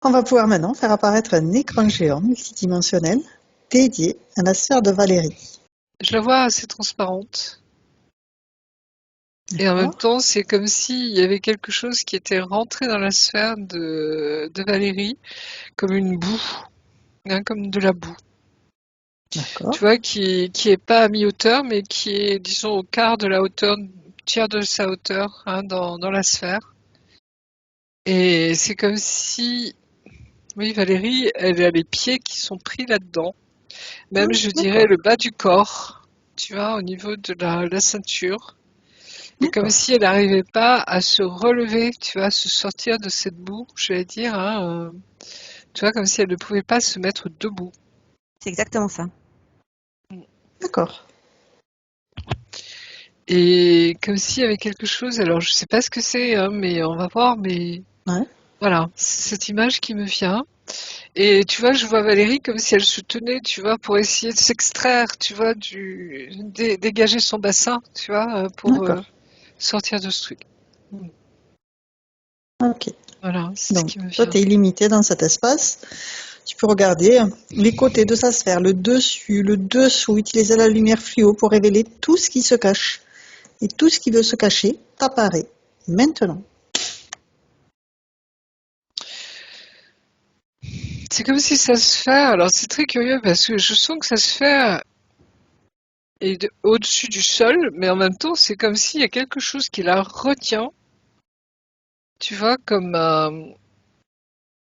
On va pouvoir maintenant faire apparaître un écran géant multidimensionnel dédié à la sphère de Valérie. Je la vois assez transparente. Et en même D'accord? temps, c'est comme s'il y avait quelque chose qui était rentré dans la sphère de Valérie, comme une boue, hein, comme de la boue. Tu D'accord? vois, qui est pas à mi-hauteur, mais qui est, disons, au quart de la hauteur, tiers de sa hauteur, hein, dans la sphère. Et c'est comme si, oui, Valérie, elle a les pieds qui sont pris là-dedans. Même, je dirais, D'accord. le bas du corps, tu vois, au niveau de la ceinture. Et comme D'accord. si elle n'arrivait pas à se relever, tu vois, à se sortir de cette boue, je vais dire, hein, tu vois, comme si elle ne pouvait pas se mettre debout. C'est exactement ça. D'accord. Et comme s'il y avait quelque chose, alors je sais pas ce que c'est, hein, mais on va voir, mais Ouais. voilà, c'est cette image qui me vient. Et tu vois, je vois Valérie comme si elle se tenait, tu vois, pour essayer de s'extraire, tu vois, dégager son bassin, tu vois, pour D'accord. sortir de ce truc. Ok. Voilà, c'est ce Donc, qui me toi, vient. tu es illimité dans cet espace. Tu peux regarder les côtés de sa sphère, le dessus, le dessous, utiliser la lumière fluo pour révéler tout ce qui se cache. Et tout ce qui veut se cacher apparaît maintenant. C'est comme si ça se fait, alors c'est très curieux parce que je sens que ça se fait au-dessus du sol, mais en même temps, c'est comme s'il y a quelque chose qui la retient, tu vois, comme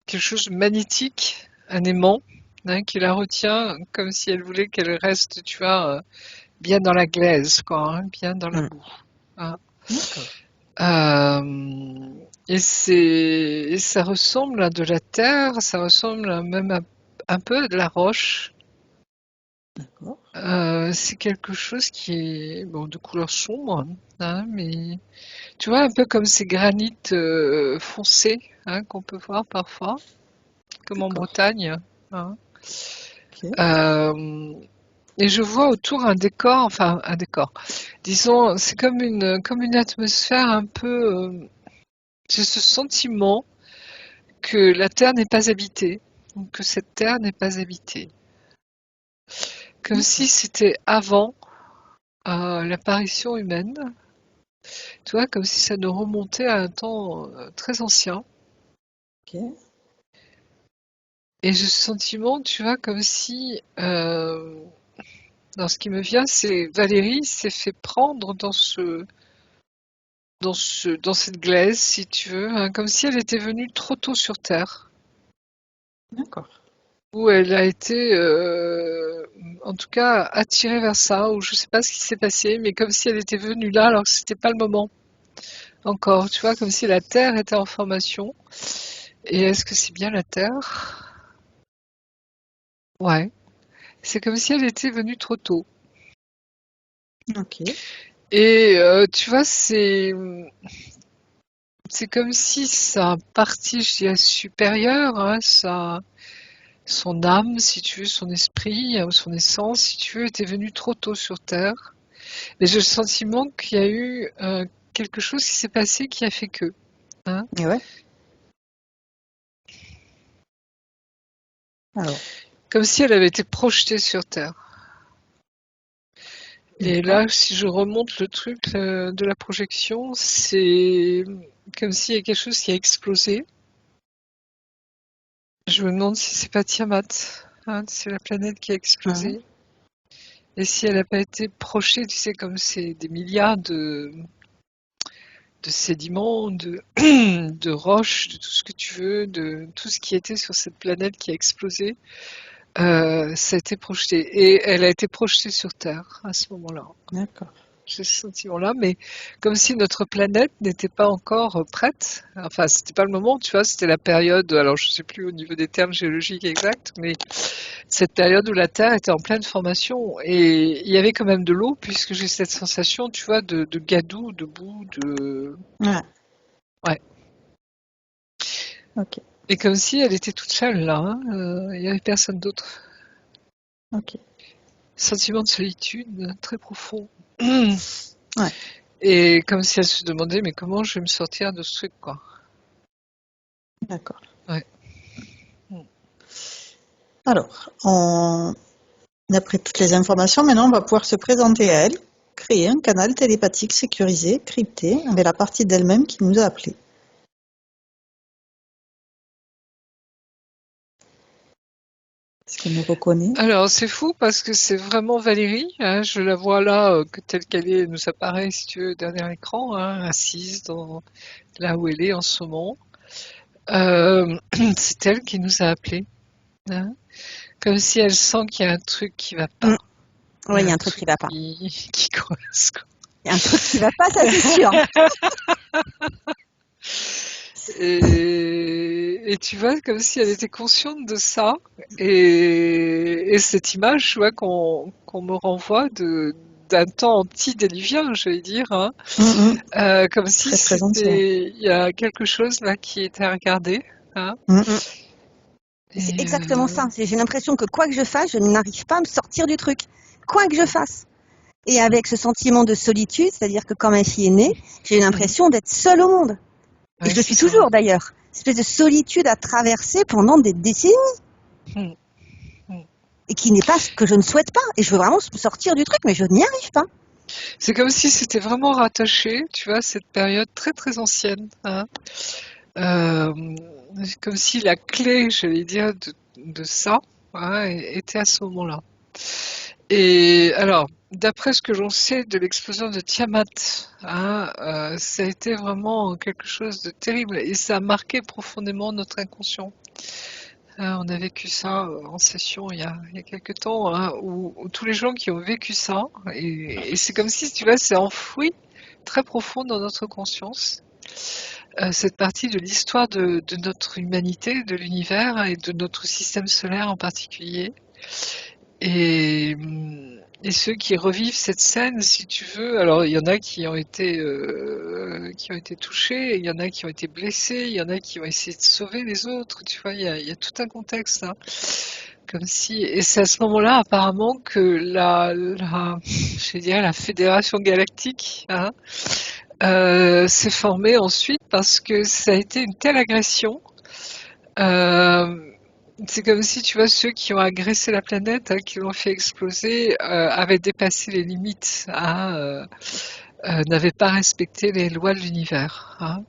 quelque chose de magnétique, un aimant, hein, qui la retient comme si elle voulait qu'elle reste, tu vois, bien dans la glaise, quoi, hein, bien dans la Hmm. boue. Hein. D'accord. Et ça ressemble à de la terre, ça ressemble même un peu à de la roche. D'accord. C'est quelque chose qui est bon, de couleur sombre, hein, mais tu vois, un peu comme ces granites foncés, hein, qu'on peut voir parfois, comme en D'accord. Bretagne. Hein. Ok. Euh, et je vois autour un décor, enfin un décor. Disons, c'est comme une atmosphère un peu. J'ai ce sentiment que la Terre n'est pas habitée, ou que cette Terre n'est pas habitée. Comme si D'accord. c'était avant l'apparition humaine. Tu vois, comme si ça nous remontait à un temps très ancien. Ok. Et j'ai ce sentiment, tu vois, comme si, ce qui me vient, c'est Valérie s'est fait prendre dans cette glaise, si tu veux, hein, comme si elle était venue trop tôt sur Terre, D'accord. où elle a été, en tout cas, attirée vers ça, ou je sais pas ce qui s'est passé, mais comme si elle était venue là, alors que c'était pas le moment encore, tu vois, comme si la Terre était en formation. Et est-ce que c'est bien la Terre? Ouais. C'est comme si elle était venue trop tôt. Ok. Et tu vois, c'est comme si sa partie, je dirais, supérieure, hein, son âme, si tu veux, son esprit, ou son essence, si tu veux, était venue trop tôt sur Terre. Mais j'ai le sentiment qu'il y a eu quelque chose qui s'est passé qui a fait que. Hein. Et ouais. Alors. Comme si elle avait été projetée sur Terre. Et D'accord. là, si je remonte le truc de la projection, c'est comme s'il y a quelque chose qui a explosé. Je me demande si c'est pas Tiamat, hein, c'est la planète qui a Ouais. explosé. Et si elle n'a pas été projetée, tu sais, comme c'est des milliards de sédiments, de roches, de tout ce que tu veux, de tout ce qui était sur cette planète qui a explosé, ça a été projeté. Et elle a été projetée sur Terre à ce moment-là. D'accord. J'ai ce sentiment-là, mais comme si notre planète n'était pas encore prête. Enfin, c'était pas le moment, tu vois, c'était la période, alors je sais plus au niveau des termes géologiques exacts, mais cette période où la Terre était en pleine formation et il y avait quand même de l'eau puisque j'ai cette sensation, tu vois, de gadou, de boue, de... Ouais. Ouais. Ok. Et comme si elle était toute seule là, hein, il n'y avait personne d'autre. Ok. Sentiment de solitude très profond. Ouais. Et comme si elle se demandait, mais comment je vais me sortir de ce truc, quoi. D'accord. Ouais. Alors, d'après toutes les informations, maintenant, on va pouvoir se présenter à elle, créer un canal télépathique sécurisé, crypté, avec la partie d'elle-même qui nous a appelés. Est-ce qu'elle nous reconnaît? Alors, c'est fou parce que c'est vraiment Valérie, hein, je la vois là, telle qu'elle est, elle nous apparaît, si tu veux, au dernier écran, hein, assise là où elle est en ce moment. C'est elle qui nous a appelés, hein, comme si elle sent qu'il y a un truc qui va pas. Oui, il y a un truc qui va pas. Qui coince, quoi. Il y a un truc qui va pas, ça c'est sûr. Et tu vois, comme si elle était consciente de ça. Et cette image, tu vois, qu'on me renvoie d'un temps anti-déluvian, je vais dire, hein. Comme si Très ancien. il y a quelque chose là qui était à regarder, hein. C'est exactement ça. J'ai l'impression que quoi que je fasse, je n'arrive pas à me sortir du truc. Quoi que je fasse. Et avec ce sentiment de solitude, c'est-à-dire que quand ma fille est née, j'ai l'impression d'être seule au monde. Et je le suis toujours d'ailleurs. Une espèce de solitude à traverser pendant des décennies. Et qui n'est pas ce que je ne souhaite pas. Et je veux vraiment me sortir du truc, mais je n'y arrive pas. C'est comme si c'était vraiment rattaché, tu vois, à cette période très très ancienne, hein. Comme si la clé, j'allais dire, de ça, hein, était à ce moment-là. Et alors, d'après ce que j'en sais de l'explosion de Tiamat, hein, ça a été vraiment quelque chose de terrible et ça a marqué profondément notre inconscient. On a vécu ça en session il y a quelques temps, hein, où tous les gens qui ont vécu ça, et c'est comme si, tu vois, c'est enfoui très profond dans notre conscience. Cette partie de l'histoire de notre humanité, de l'univers et de notre système solaire en particulier. Et ceux qui revivent cette scène, si tu veux, alors il y en a qui ont été touchés, il y en a qui ont été blessés, il y en a qui ont essayé de sauver les autres, tu vois, il y a tout un contexte, hein. Comme si, et c'est à ce moment-là apparemment que je vais dire, la Fédération Galactique, hein, s'est formée ensuite parce que ça a été une telle agression. C'est comme si, tu vois, ceux qui ont agressé la planète, hein, qui l'ont fait exploser, avaient dépassé les limites, hein, n'avaient pas respecté les lois de l'univers, hein.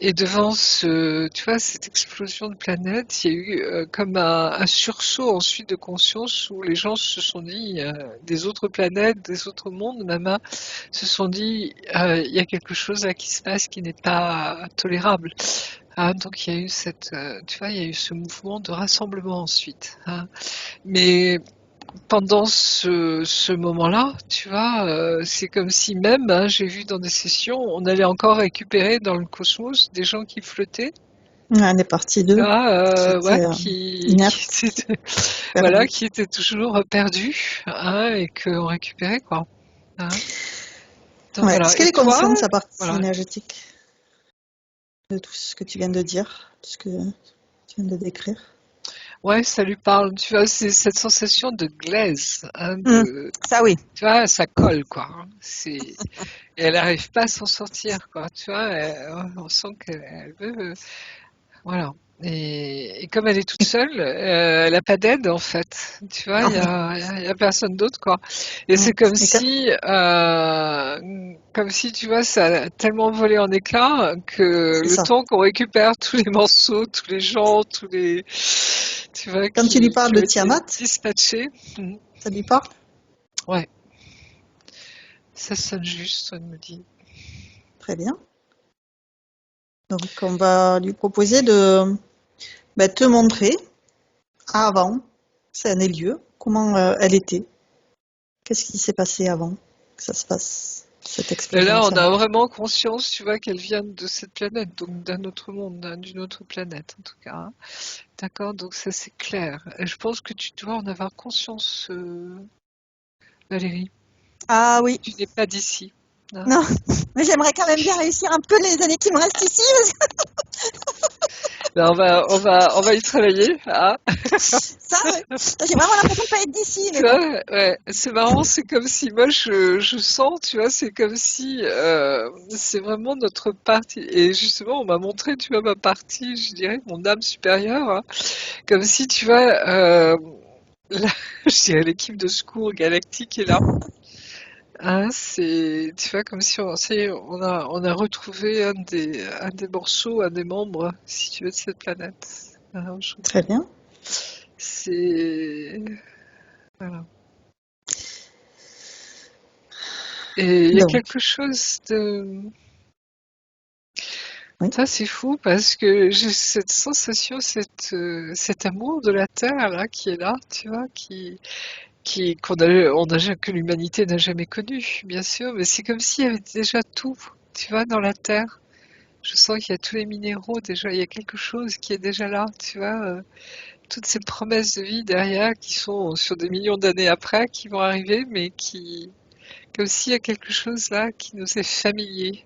Et devant tu vois, cette explosion de planète, il y a eu comme un sursaut ensuite de conscience où les gens se sont dit, des autres planètes, des autres mondes, même, hein, se sont dit, il y a quelque chose là qui se passe qui n'est pas tolérable. Ah, donc il y a eu tu vois, il y a eu ce mouvement de rassemblement ensuite, hein. Mais pendant ce moment-là, tu vois, c'est comme si même, hein, j'ai vu dans des sessions, on allait encore récupérer dans le cosmos des gens qui flottaient. Des parties d'eux qui étaient toujours perdus, hein, et qu'on récupérait, quoi, hein. Donc, voilà. Est-ce qu'elle est consciente de sa partie voilà, énergétique? De tout ce que tu viens de dire, tout ce que tu viens de décrire? Ouais, ça lui parle. Tu vois, c'est cette sensation de glaise, hein, ça oui. Tu vois, ça colle, quoi, hein. Et elle n'arrive pas à s'en sortir, quoi. Tu vois, on sent qu'elle veut, voilà. Et comme elle est toute seule, elle n'a pas d'aide, en fait. Tu vois, il y a personne d'autre, quoi. Et c'est comme si, tu vois, ça a tellement volé en éclats que le temps qu'on récupère tous les morceaux, tous les gens, tu vois, quand tu lui parles de Tiamat, dispatchés. Ça lui parle? Ouais. Ça sonne juste, elle me dit. Très bien. Donc, on va lui proposer de te montrer avant scène et lieu comment elle était. Qu'est-ce qui s'est passé avant que ça se passe, cette explosion? Et là, on a vraiment conscience, tu vois, qu'elle vient de cette planète, donc d'un autre monde, d'une autre planète, en tout cas, hein. D'accord, donc ça c'est clair. Et je pense que tu dois en avoir conscience, Valérie. Ah oui. Tu n'es pas d'ici, hein. Non, mais j'aimerais quand même bien réussir un peu les années qui me restent ici. Ben, on va y travailler. Hein. Ça, ouais. J'ai vraiment l'impression de pas être d'ici, mais Tu bon. vois, ouais, c'est marrant, c'est comme si moi je sens, tu vois, c'est comme si c'est vraiment notre partie. Et justement, on m'a montré, tu vois, ma partie, je dirais, mon âme supérieure, hein. Comme si, tu vois, là, je dirais l'équipe de secours galactique est là. Hein, c'est, tu vois, comme si on a retrouvé un des morceaux, un des membres, si tu veux, de cette planète. Hein, Très aujourd'hui. bien. C'est, voilà. Et il y a Donc, quelque chose de, oui. ça c'est fou parce que j'ai cette sensation, cet amour de la Terre là qui est là, tu vois, que l'humanité n'a jamais connu, bien sûr, mais c'est comme s'il y avait déjà tout, tu vois, dans la Terre. Je sens qu'il y a tous les minéraux déjà, il y a quelque chose qui est déjà là, tu vois, toutes ces promesses de vie derrière qui sont sur des millions d'années après, qui vont arriver, mais comme s'il y a quelque chose là qui nous est familier.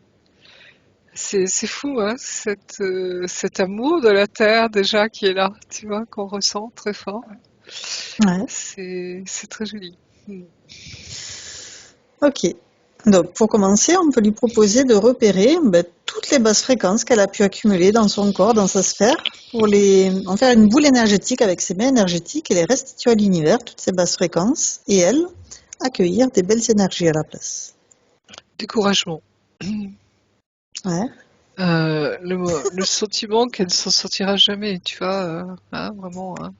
C'est fou, hein, cet amour de la terre déjà qui est là, tu vois, qu'on ressent très fort. Ouais. C'est très joli. Mm. Ok. Donc, pour commencer, on peut lui proposer de repérer toutes les basses fréquences qu'elle a pu accumuler dans son corps, dans sa sphère, pour en faire une boule énergétique avec ses mains énergétiques et les restituer à l'univers, toutes ces basses fréquences, et elle, accueillir des belles énergies à la place. Découragement. Ouais. Le sentiment qu'elle ne s'en sortira jamais, tu vois, hein, vraiment, hein.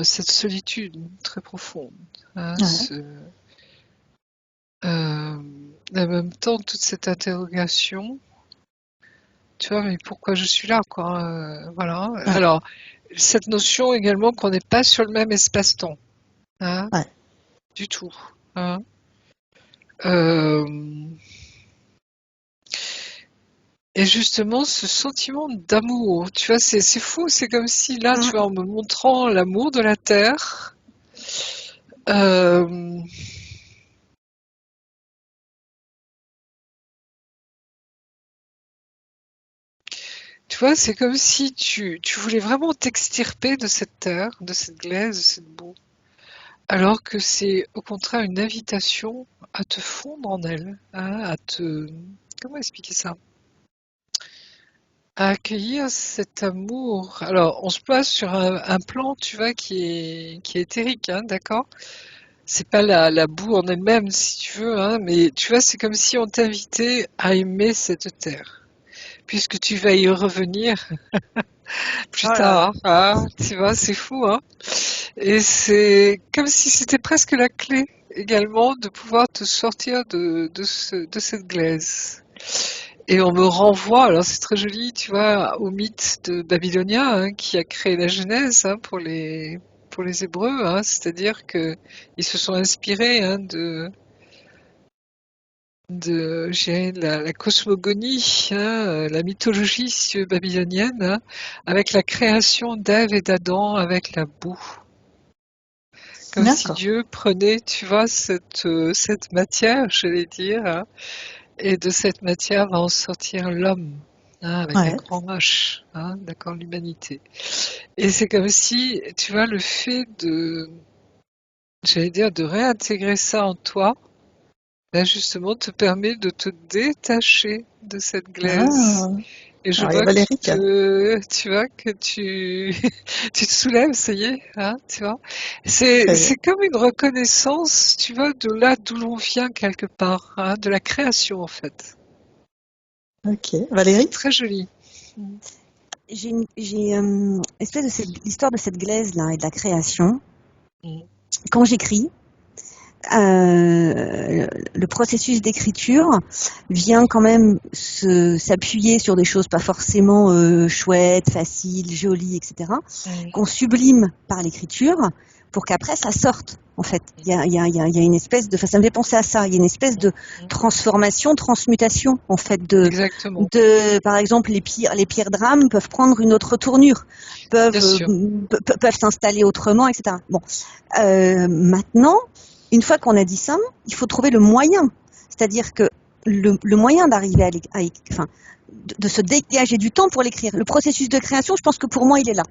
Cette solitude très profonde, hein, Ouais. en même temps toute cette interrogation, tu vois, mais pourquoi je suis là, quoi, voilà. Ouais. Alors, cette notion également qu'on n'est pas sur le même espace-temps, hein, Ouais. du tout, hein. Euh, et justement, ce sentiment d'amour, tu vois, c'est fou, c'est comme si là, tu vois, en me montrant l'amour de la Terre, euh, tu vois, c'est comme si tu voulais vraiment t'extirper de cette terre, de cette glaise, de cette boue, alors que c'est au contraire une invitation à te fondre en elle, hein, comment expliquer ça? À accueillir cet amour. Alors, on se place sur un plan, tu vois, qui est éthérique, hein, d'accord? C'est pas la boue en elle-même, si tu veux, hein, mais tu vois, c'est comme si on t'invitait à aimer cette terre, puisque tu vas y revenir plus Oh là là. tard, hein, tu vois, c'est fou, hein. Et c'est comme si c'était presque la clé également de pouvoir te sortir de cette glaise. Et on me renvoie, alors c'est très joli, tu vois, au mythe de babylonien, hein, qui a créé la Genèse, hein, pour les Hébreux, hein, c'est-à-dire que ils se sont inspirés, hein, je dirais, de la cosmogonie, hein, la mythologie si tu veux, babylonienne, hein, avec la création d'Ève et d'Adam avec la boue. Comme si D'accord. Dieu prenait, tu vois, cette matière, j'allais dire, hein, et de cette matière va en sortir l'homme, hein, avec un Ouais. grand H, hein, d'accord, l'humanité. Et c'est comme si, tu vois, le fait j'allais dire, de réintégrer ça en toi, ben justement, te permet de te détacher de cette glaise. Ah. Et je Alors, il y a vois Valérie qui a... tu vois, que tu te soulèves, ça y est, hein, tu vois. Très bien. C'est comme une reconnaissance, tu vois, de là d'où l'on vient quelque part, hein, de la création en fait. Ok. Valérie? Très joli. Mm. J'ai espèce de l'histoire de cette glaise là et de la création. Mm. Quand j'écris, le processus d'écriture vient quand même s'appuyer sur des choses pas forcément chouettes, faciles, jolies, etc., Mm. qu'on sublime par l'écriture pour qu'après ça sorte. En fait, il y a une espèce de, enfin, ça me fait penser à ça. Il y a une espèce de Mm. transformation, transmutation, en fait, Exactement, par exemple, les pierres drames peuvent prendre une autre tournure, bien sûr. peuvent s'installer autrement, etc. Bon, maintenant, une fois qu'on a dit ça, il faut trouver le moyen. C'est-à-dire que le moyen d'arriver enfin, de se dégager du temps pour l'écrire. Le processus de création, je pense que pour moi, il est là.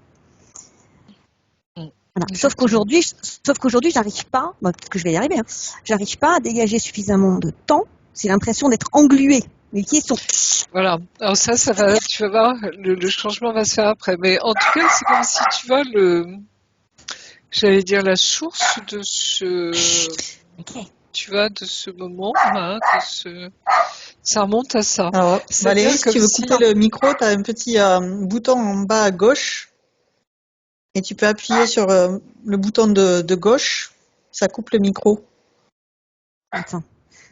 Voilà. Sauf qu'aujourd'hui, j'arrive pas, peut-être que je vais y arriver, j'arrive pas à dégager suffisamment de temps. J'ai l'impression d'être engluée. Les pieds sont... Voilà. Alors ça va, tu vas voir, le changement va se faire après. Mais en tout cas, c'est comme si tu vois j'allais dire la source de tu vois, de ce moment, ça remonte à ça. Alors, Valérie, si tu veux couper le micro, tu as un petit bouton en bas à gauche et tu peux appuyer sur le bouton de gauche, ça coupe le micro. Attends.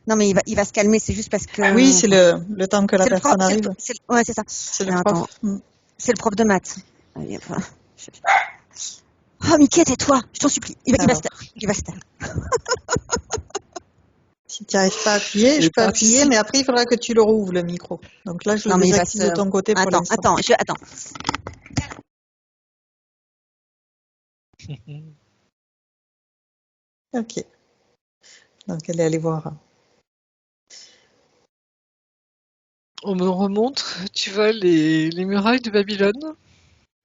Non, mais il va se calmer, c'est juste parce que... Oui, c'est le temps que la personne arrive. Ouais, c'est ça. C'est le prof. C'est le prof de maths. Oh, Mickey, tais-toi, je t'en supplie. Il va se taire. Si tu n'arrives pas à appuyer, je peux appuyer, mais après, il faudra que tu le rouvres, le micro. Donc là, je le désactive de ton côté pour l'instant. Attends. Ok. Donc, elle est allée voir. On me remontre, tu vois, les murailles de Babylone.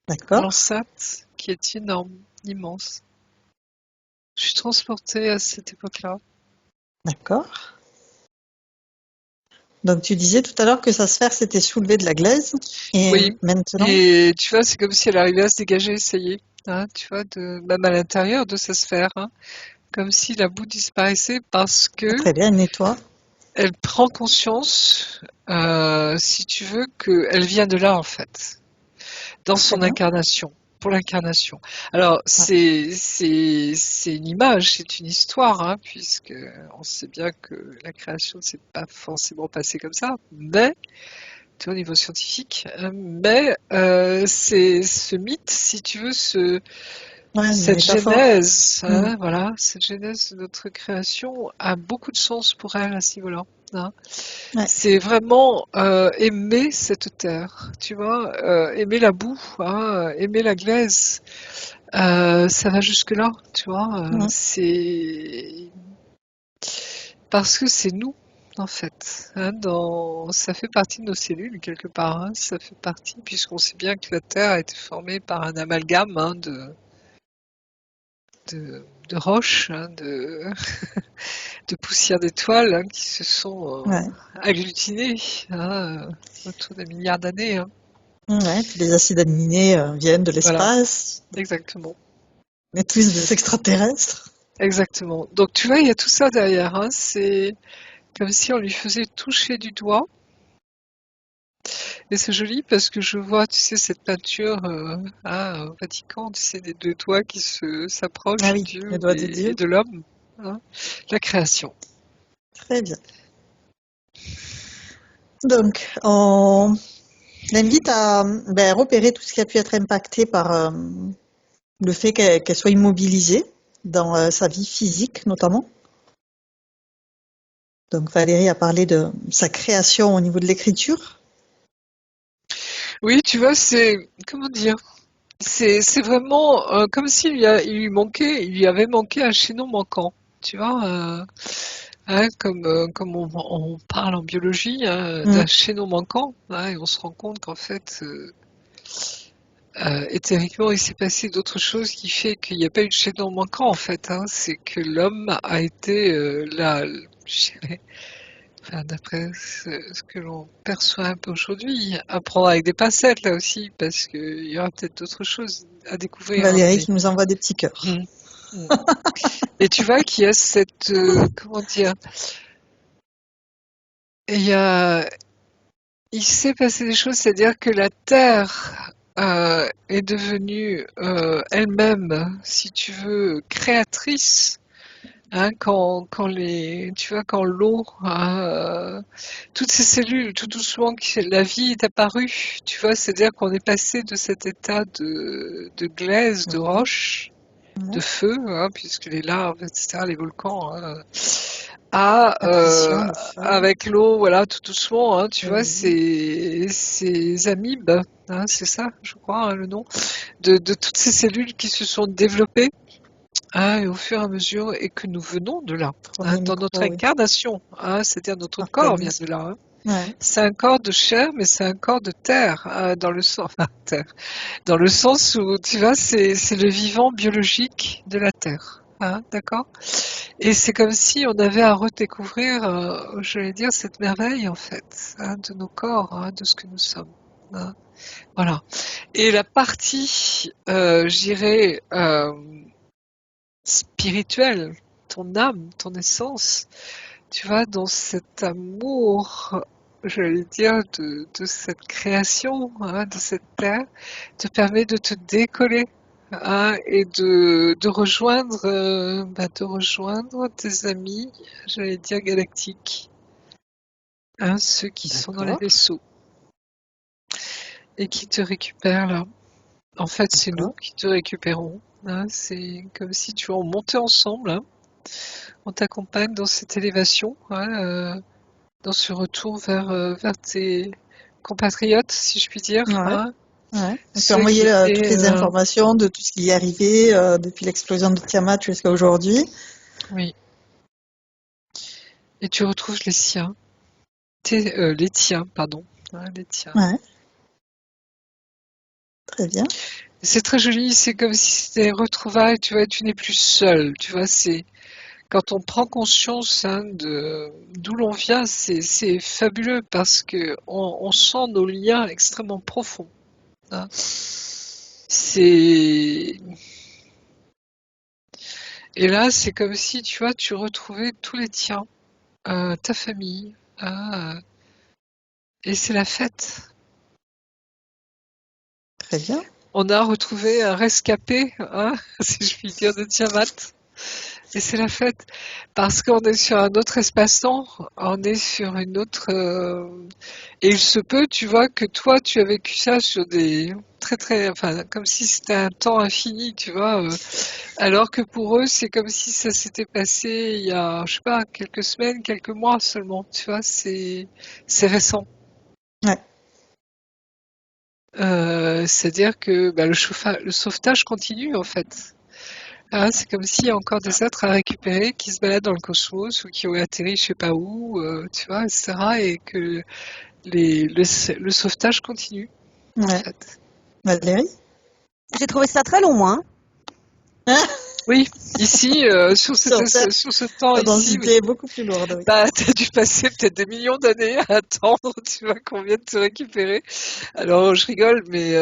D'accord. L'enceinte qui est énorme, immense. Je suis transportée à cette époque-là. D'accord. Donc tu disais tout à l'heure que sa sphère s'était soulevée de la glaise. Et oui. Maintenant. Et tu vois, c'est comme si elle arrivait à se dégager, ça y est. Tu vois, même à l'intérieur de sa sphère. Comme si la boue disparaissait parce que... Très bien, elle nettoie. Elle prend conscience, si tu veux, qu'elle vient de là, en fait. Dans son incarnation. Pour l'incarnation. Alors, c'est une image, c'est une histoire, puisque on sait bien que la création ne s'est pas forcément passée comme ça, mais, tu vois, au niveau scientifique, mais c'est ce mythe, si tu veux, cette genèse, voilà, cette genèse de notre création a beaucoup de sens pour elle à ce niveau-là. C'est vraiment aimer cette terre, tu vois, aimer la boue, aimer la glaise, ça va jusque là, tu vois. C'est parce que c'est nous, en fait. Ça fait partie de nos cellules quelque part. Ça fait partie, puisqu'on sait bien que la terre a été formée par un amalgame de roches, de poussière d'étoiles qui se sont agglutinées autour d'un milliard d'années. Puis les acides aminés viennent de l'espace. Voilà. Exactement. On est tous des extraterrestres. Exactement. Donc tu vois, il y a tout ça derrière. C'est comme si on lui faisait toucher du doigt. Et c'est joli parce que je vois, tu sais, cette peinture au Vatican, tu sais, des deux doigts qui s'approchent de Dieu et de l'homme. La création. Très bien. Donc, on l'invite à repérer tout ce qui a pu être impacté par le fait qu'elle soit immobilisée dans sa vie physique, notamment. Donc, Valérie a parlé de sa création au niveau de l'écriture. Oui, tu vois, comment dire, c'est vraiment comme s'il lui avait manqué un chaînon manquant, tu vois, comme on parle en biologie d'un chaînon manquant, et on se rend compte qu'en fait, éthériquement, il s'est passé d'autres choses qui fait qu'il n'y a pas eu de chaînon manquant en fait. C'est que l'homme a été je dirais, d'après ce que l'on perçoit un peu aujourd'hui, à prendre avec des pincettes là aussi, parce qu'il y aura peut-être d'autres choses à découvrir. Valérie qui nous envoie des petits cœurs. Et tu vois qu'il y a cette... comment dire, il s'est passé des choses, c'est-à-dire que la Terre est devenue elle-même, si tu veux, créatrice. Quand l'eau, toutes ces cellules, tout doucement, la vie est apparue, tu vois, c'est-à-dire qu'on est passé de cet état de glaise, de roche, de feu, puisque les laves, etc., les volcans, avec l'eau, voilà, tout doucement, tu vois, ces amibes, c'est ça, je crois, le nom, de toutes ces cellules qui se sont développées et au fur et à mesure, et que nous venons de là, Premier dans notre micro, oui. incarnation, c'est-à-dire notre corps vient Organisme. de là. Ouais. C'est un corps de chair, mais c'est un corps de terre, dans le sens, terre, dans le sens où, tu vois, c'est le vivant biologique de la terre. D'accord? Et c'est comme si on avait à redécouvrir, je vais dire, cette merveille, en fait, de nos corps, de ce que nous sommes. Voilà. Et la partie, je dirais, spirituelle, ton âme, ton essence, tu vois, dans cet amour, j'allais dire, de cette création, de cette terre, te permet de te décoller, et de rejoindre tes amis, j'allais dire galactiques, ceux qui sont dans les D'accord. vaisseaux et qui te récupèrent là. En fait, c'est nous D'accord. qui te récupérons. C'est comme si tu en montais ensemble. On t'accompagne dans cette élévation, dans ce retour vers tes compatriotes, si je puis dire. Ouais. Ouais. Et puis Ceux qui envoyer toutes étaient, les informations de tout ce qui est arrivé depuis l'explosion de Tiamat jusqu'à aujourd'hui. oui. Et tu retrouves les siens, les tiens, pardon, les tiens. Ouais. Très bien. C'est très joli. C'est comme si c'était retrouvailles. Tu vois, tu n'es plus seul. Tu vois, c'est quand on prend conscience de d'où l'on vient, c'est fabuleux parce que on sent nos liens extrêmement profonds. C'est Et là, c'est comme si, tu vois, tu retrouvais tous les tiens, ta famille, et c'est la fête. Très bien. On a retrouvé un rescapé, si je puis dire, de Tiamat. Et c'est la fête. Parce qu'on est sur un autre espace-temps, on est sur une autre... Et il se peut, tu vois, que toi, tu as vécu ça sur des... Enfin, comme si c'était un temps infini, tu vois. Alors que pour eux, c'est comme si ça s'était passé il y a, je sais pas, quelques semaines, quelques mois seulement, tu vois, c'est récent. Ouais. C'est-à-dire que le sauvetage continue en fait. C'est comme s'il y a encore des êtres à récupérer qui se baladent dans le cosmos ou qui ont atterri je sais pas où, tu vois, etc. Et que le sauvetage continue en Ouais. fait. Valérie? J'ai trouvé ça très long, moi. Oui, ici, sur Sur Terre, ce temps la ici, oui. densité est beaucoup plus lourde, oui. T'as dû passer peut-être des millions d'années à attendre, tu vois, qu'on vienne te récupérer. Alors, je rigole, mais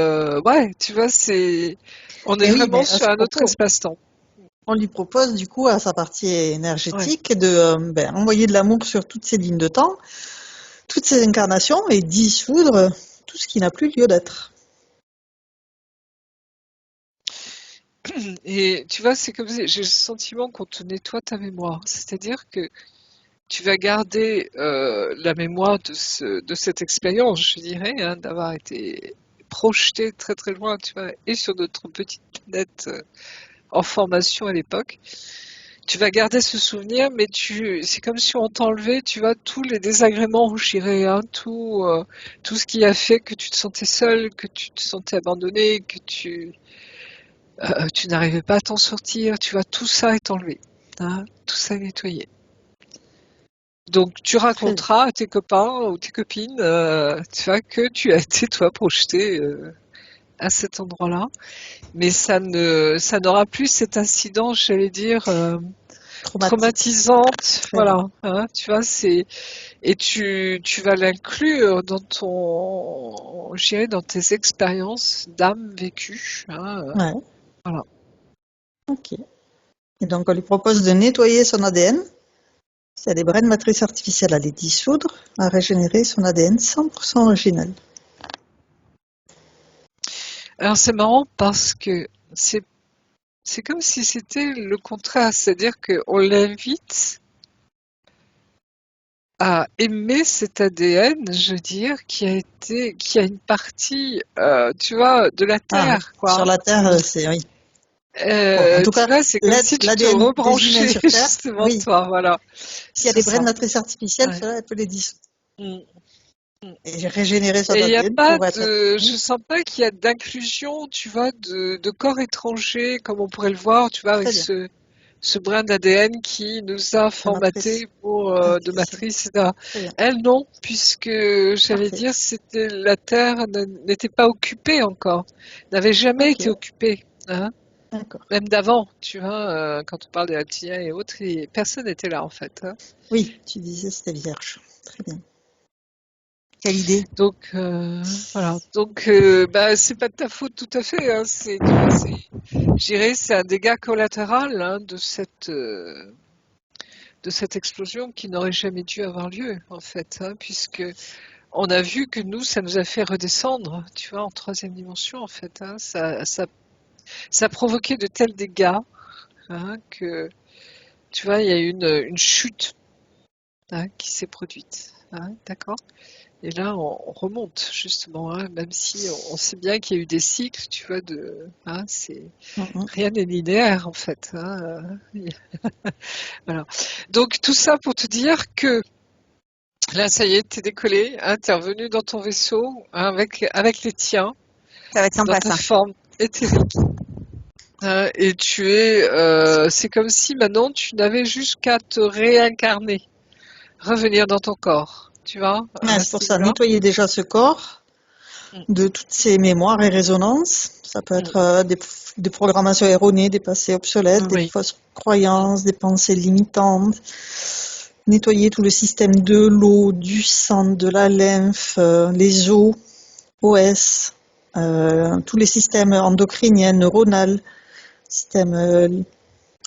ouais, tu vois, on est Et oui, vraiment mais à sur ce un autre propos, espace-temps. on lui propose du coup à sa partie Ouais. énergétique de envoyer de l'amour sur toutes ces lignes de temps, toutes ces incarnations et dissoudre tout ce qui n'a plus lieu d'être. Et tu vois, c'est comme si j'ai le sentiment qu'on te nettoie ta mémoire. C'est-à-dire que tu vas garder la mémoire de cette expérience, je dirais, d'avoir été projeté très très loin, tu vois, et sur notre petite planète en formation à l'époque. Tu vas garder ce souvenir, mais c'est comme si on t'enlevait, tu vois, tous les désagréments, je dirais, tout ce qui a fait que tu te sentais seul, que tu te sentais abandonné, que tu n'arrivais pas à t'en sortir, tu vois, tout ça est enlevé, tout ça est nettoyé. Donc tu Très bien. raconteras à tes copains ou tes copines, tu vois, que tu as été toi projeté à cet endroit-là, mais ça n'aura plus cet incident, j'allais dire, Traumatique. traumatisante, Très bien. voilà, tu vois, et tu vas l'inclure dans je dirais, dans tes expériences d'âme vécues, Ouais. voilà. Ok. Et donc on lui propose de nettoyer son ADN. S'il y a des brins de matrice artificielle à les dissoudre, à régénérer son ADN 100% original. Alors c'est marrant parce que c'est comme si c'était le contraire, c'est-à-dire qu'on l'invite à aimer cet ADN, je veux dire, qui a une partie, tu vois, de la Ah oui. Terre, quoi. Sur la Terre, c'est oui. Bon, en tout Tu cas, vois, c'est comme si tu te l'ADN des humains rebranchais sur Terre, justement oui. toi, voilà. S'il y a C'est des brins ça. de matrice artificielle, Ouais. cela elle peut les dissoudre. Mm, mm. Et régénérer son Et il n'y a ADN pas pour être je sens pas qu'il y a d'inclusion, tu vois, de corps étrangers, comme on pourrait le voir, tu vois, avec très bien. ce brin d'ADN qui nous a formaté pour de matrice, etc. Elle, non, puisque j'allais Parfait. dire, la Terre n'était pas occupée encore, n'avait jamais été occupée. Hein. D'accord. Même d'avant, tu vois, quand on parle des reptiliens et autres, personne n'était là en fait. Hein. Oui, tu disais c'était vierge. Très bien. Quelle idée. Donc voilà. Donc c'est pas de ta faute tout à fait. Hein. Je dirais, c'est un dégât collatéral hein, de cette explosion qui n'aurait jamais dû avoir lieu en fait, hein, puisque on a vu que nous, ça nous a fait redescendre, tu vois, en troisième dimension en fait. Hein. Ça a provoqué de tels dégâts hein, que tu vois, il y a eu une chute hein, qui s'est produite. Hein, d'accord. Et là, on remonte justement, hein, même si on sait bien qu'il y a eu des cycles, tu vois, hein, rien n'est linéaire en fait. Hein, voilà. Donc tout ça pour te dire que là, ça y est, t'es décollé, hein, t'es revenu dans ton vaisseau hein, avec les tiens, Ça va être sympa dans ta ça. forme éthérique. Et c'est comme si maintenant tu n'avais juste qu'à te réincarner, revenir dans ton corps. Tu vois, C'est pour ça, nettoyer déjà ce corps de toutes ces mémoires et résonances. Ça peut être des programmations erronées, des passés obsolètes, des fausses croyances, des pensées limitantes. Nettoyer tout le système de l'eau, du sang, de la lymphe, les OS, tous les systèmes endocriniens, neuronaux, système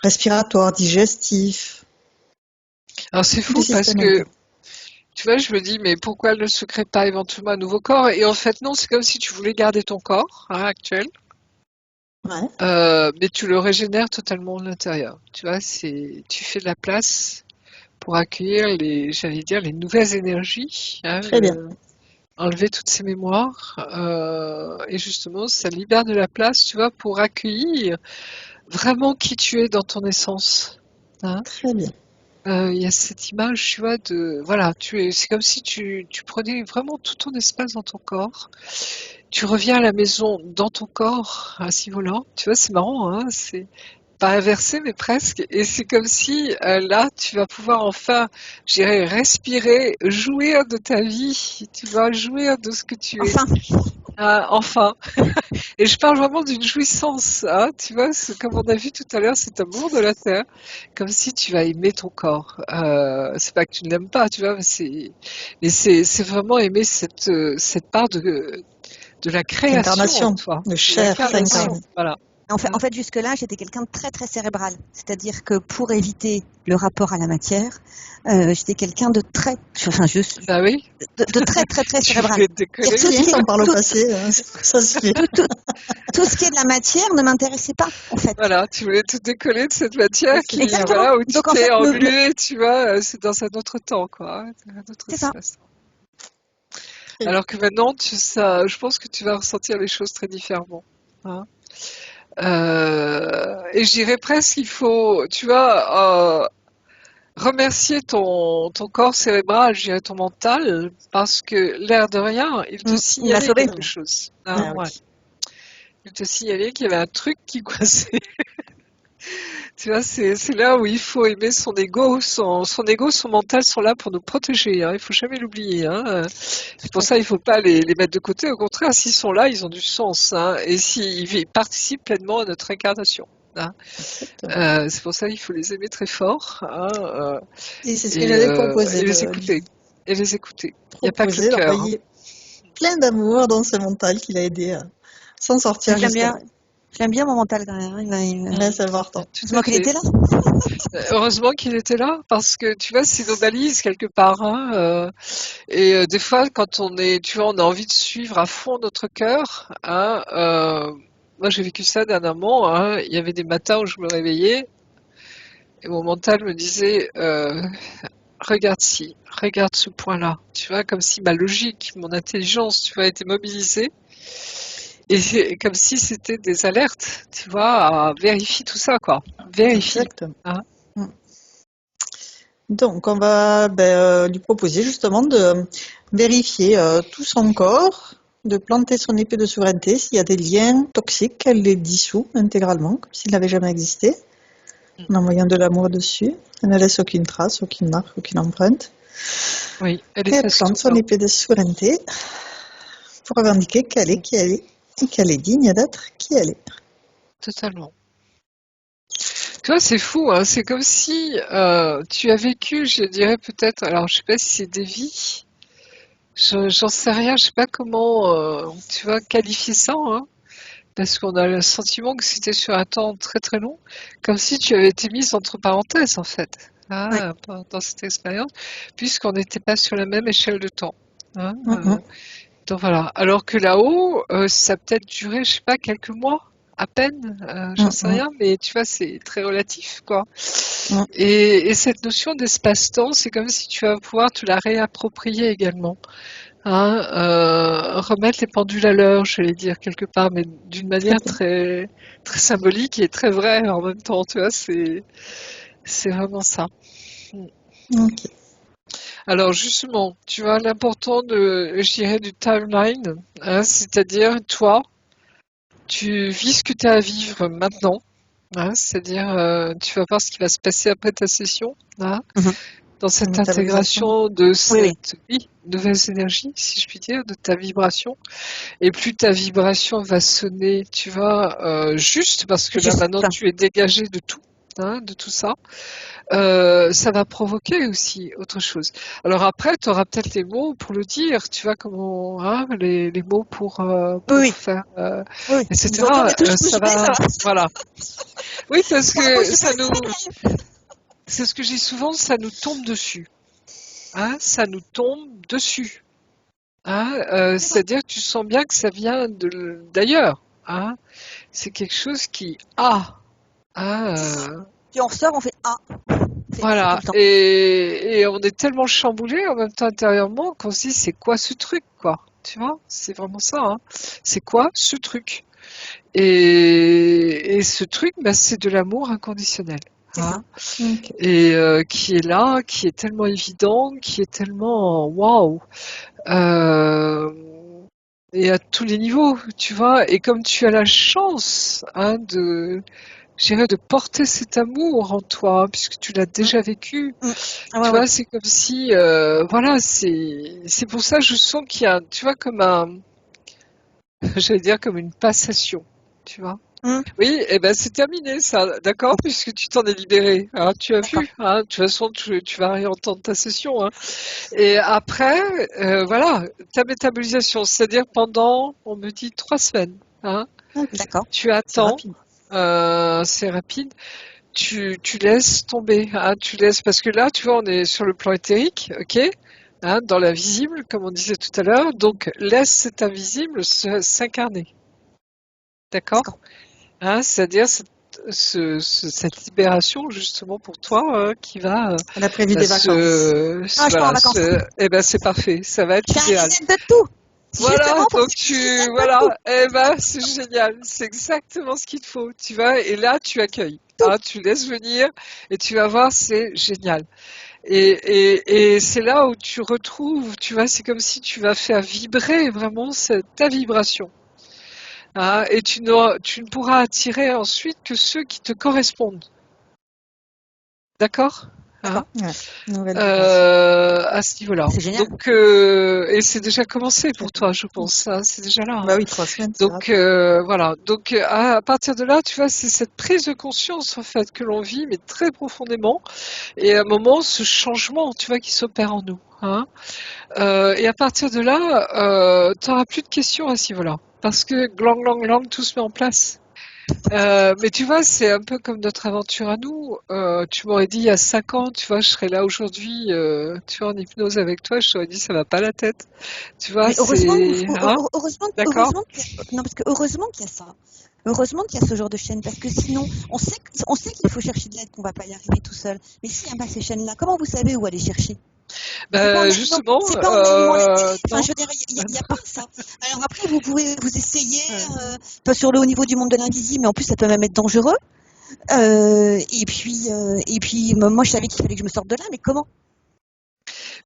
respiratoire, digestif. Alors c'est fou parce que tu vois, je me dis, mais pourquoi elle ne se crée pas éventuellement un nouveau corps? Et en fait, non, c'est comme si tu voulais garder ton corps hein, actuel, mais tu le régénères totalement de l'intérieur. Tu vois, tu fais de la place pour accueillir les nouvelles énergies. Hein, Très bien. Enlever toutes ces mémoires. Et justement, ça libère de la place, tu vois, pour accueillir vraiment qui tu es dans ton essence. Hein. Très bien. Il y a cette image, tu vois, c'est comme si tu prenais vraiment tout ton espace dans ton corps. Tu reviens à la maison dans ton corps à ce niveau-là. Tu vois, c'est marrant, hein, c'est pas inversé, mais presque. Et c'est comme si là, tu vas pouvoir enfin, je dirais, respirer, jouir de ta vie. Tu vas jouir de ce que tu es. Enfin. Et je parle vraiment d'une jouissance, hein, tu vois, comme on a vu tout à l'heure, cet amour de la terre, comme si tu vas aimer ton corps. C'est pas que tu ne l'aimes pas, tu vois, mais c'est vraiment aimer cette part de la création Incarnation, en toi. de chair incarnation. Voilà. En fait, jusque-là, j'étais quelqu'un de très très cérébral. C'est-à-dire que pour éviter le rapport à la matière, j'étais quelqu'un de très, Bah oui. de très très très cérébral. Par le passé, ça se fait. Tout ce qui est de la matière ne m'intéressait pas, en fait. Voilà, tu voulais te décoller de cette matière Exactement. voilà, où tu Donc, en t'es fait, englué, tu vois, c'est dans un autre temps, quoi. Un autre c'est ça. Alors que maintenant, je pense que tu vas ressentir les choses très différemment. Hein. Et je dirais presque qu'il faut, tu vois, remercier ton corps cérébral, je dirais ton mental, parce que l'air de rien, il te signalait quelque chose. Hein, ouais. Il te signalait qu'il y avait un truc qui coinçait. Tu vois, c'est là où il faut aimer son ego. Son ego, son mental sont là pour nous protéger. Hein, il faut jamais l'oublier. Hein. C'est pour ça qu'il ne faut pas les mettre de côté. Au contraire, s'ils sont là, ils ont du sens. Hein, et s'ils participent pleinement à notre incarnation. Hein. C'est pour ça qu'il faut les aimer très fort. Hein, et c'est ce que j'allais proposer. Et les écouter. Et les écouter. Il n'y a pas que le cœur. Il y a plein d'amour dans ce mental qui l'a aidé à s'en sortir. J'aime bien mon mental quand même. C'est important. Heureusement qu'il était là. Heureusement qu'il était là, parce que tu vois, c'est nos balises quelque part. Hein, et des fois, quand on a envie de suivre à fond notre cœur. Hein, moi, j'ai vécu ça dernièrement. Hein, il y avait des matins où je me réveillais et mon mental me disait regarde ce point-là. Tu vois, comme si ma logique, mon intelligence, tu vois, était mobilisée. Et c'est comme si c'était des alertes, tu vois, vérifie tout ça, quoi. Vérifie. Exactement. Hein. Donc, on va lui proposer justement de vérifier tout son corps, de planter son épée de souveraineté. S'il y a des liens toxiques, elle les dissout intégralement, comme s'ils n'avaient jamais existé. en envoyant de l'amour dessus. Elle ne laisse aucune trace, aucune marque, aucune empreinte. Oui, elle Et elle efface tout plante son ça. épée de souveraineté pour revendiquer qu'elle est qui elle est et qu'elle est digne d'être qui elle est. Totalement. Tu vois, c'est fou, hein. C'est comme si tu as vécu, je dirais peut-être, alors je sais pas si c'est des vies, j'en sais rien, je sais pas comment, tu vois, qualifier ça, hein, parce qu'on a le sentiment que c'était sur un temps très très long, comme si tu avais été mise entre parenthèses en fait, Ouais. hein, dans cette expérience, puisqu'on n'était pas sur la même échelle de temps. Hein, Mhm. donc voilà. Alors que là-haut, ça a peut-être duré, je sais pas, quelques mois, à peine, j'en sais Mhm. rien, mais tu vois, c'est très relatif, quoi. Mhm. Et cette notion d'espace-temps, c'est comme si tu vas pouvoir te la réapproprier également. Hein, remettre les pendules à l'heure, je vais dire quelque part, mais d'une Très manière bien. très, très symbolique et très vraie en même temps, tu vois, c'est vraiment ça. Ok. Alors justement, tu vois, l'important je dirais, du timeline, hein, c'est-à-dire toi, tu vis ce que tu as à vivre maintenant, hein, c'est-à-dire tu vas voir ce qui va se passer après ta session, hein, Mhm. dans La cette métabolisation. intégration de Oui, oui. cette nouvelle énergie, si je puis dire, de ta vibration. Et plus ta vibration va sonner, tu vois, juste, parce que là Juste maintenant ça. tu es dégagé de tout, hein, de tout ça, ça va provoquer aussi autre chose. Alors après, tu auras peut-être les mots pour le dire, tu vois, comment, hein, les mots Oui, pour oui. faire, Oui, oui. Ils etc. ont tourné toujours Ça bouche bée, ça va, va. voilà. Oui, parce Pour la que bouche bée. c'est ce que je dis souvent, ça nous tombe dessus. Hein, ça nous tombe dessus. Hein, c'est-à-dire que tu sens bien que ça vient d'ailleurs. Hein, c'est quelque chose qui hein, Puis on ressort, on fait ah. C'est tout voilà. le temps. Et on est tellement chamboulé en même temps intérieurement qu'on se dit c'est quoi ce truc, quoi. Tu vois, c'est vraiment ça. Hein. C'est quoi ce truc? Et ce truc, bah, c'est de l'amour inconditionnel. C'est ça. Hein. Ok. Et qui est là, qui est tellement évident, qui est tellement waouh. Euh, et à tous les niveaux, tu vois. Et comme tu as la chance, hein, je dirais, de porter cet amour en toi, puisque tu l'as Mm, déjà vécu, mm. Ah ouais, tu ouais. vois, c'est comme si, voilà, c'est pour ça que je sens qu'il y a, tu vois, comme j'allais dire comme une passation, tu vois. Mm. Oui, et ben c'est terminé ça, d'accord, Ok, puisque tu t'en es libéré. Hein, tu as d'accord. vu, hein, de toute façon, tu vas réentendre ta session. Hein. Et après, voilà, ta métabolisation, c'est-à-dire pendant, on me dit 3 semaines. Hein, Ok. D'accord. tu C'est attends, rapide. c'est rapide, tu laisses tomber, hein, tu laisses, parce que là, tu vois, on est sur le plan éthérique, ok, hein, dans l'invisible, comme on disait tout à l'heure, donc laisse cet invisible s'incarner, d'accord, D'accord. hein, c'est-à-dire cette libération justement pour toi qui va Elle a prévu bah, des vacances. Ah, je pars en voilà, vacances. eh ben c'est parfait, ça va Je être fais un idéal. reset de tout. Voilà, Justement pour donc faire un reset de tout. voilà, eh ben c'est génial, c'est exactement ce qu'il te faut, tu vois, et là tu accueilles, Tout. hein, tu laisses venir et tu vas voir, c'est génial. Et c'est là où tu retrouves, tu vois, c'est comme si tu vas faire vibrer vraiment ta vibration, hein, et tu ne pourras attirer ensuite que ceux qui te correspondent, d'accord? Hein? D'accord. Ouais. Nouvelle vibration. À ce niveau-là. C'est génial. Donc, et c'est déjà commencé Très pour bien. toi, je pense, hein, c'est déjà là. Hein. Bah oui, 3 semaines, c'est Donc rapide. voilà. Donc à partir de là, tu vois, c'est cette prise de conscience en fait que l'on vit, mais très profondément. Et à un moment, ce changement, tu vois, qui s'opère en nous. Hein. Et à partir de là, tu n'auras plus de questions à ce niveau-là, parce que glang, glang, glang, tout se met en place. Mais tu vois, c'est un peu comme notre aventure à nous. Tu m'aurais dit il y a 5 ans, tu vois, je serais là aujourd'hui, tu vois, en hypnose avec toi, je t'aurais dit ça va pas la tête. Tu vois, Mais heureusement, c'est, hein, d'accord? heureusement non, parce que heureusement qu'il y a ça. Heureusement qu'il y a ce genre de chaîne, parce que sinon, on sait qu'il faut chercher de l'aide, qu'on va pas y arriver tout seul. Mais s'il n'y a pas ces chaînes-là, comment vous savez où aller chercher? Justement, C'est pas en allumant la télé. Enfin, non. je veux dire, il y a pas ça. Alors après, vous pouvez vous essayer, Ouais. pas sur le haut niveau du monde de l'invisible, mais en plus, ça peut même être dangereux. Et puis, moi, je savais qu'il fallait que je me sorte de là, mais comment?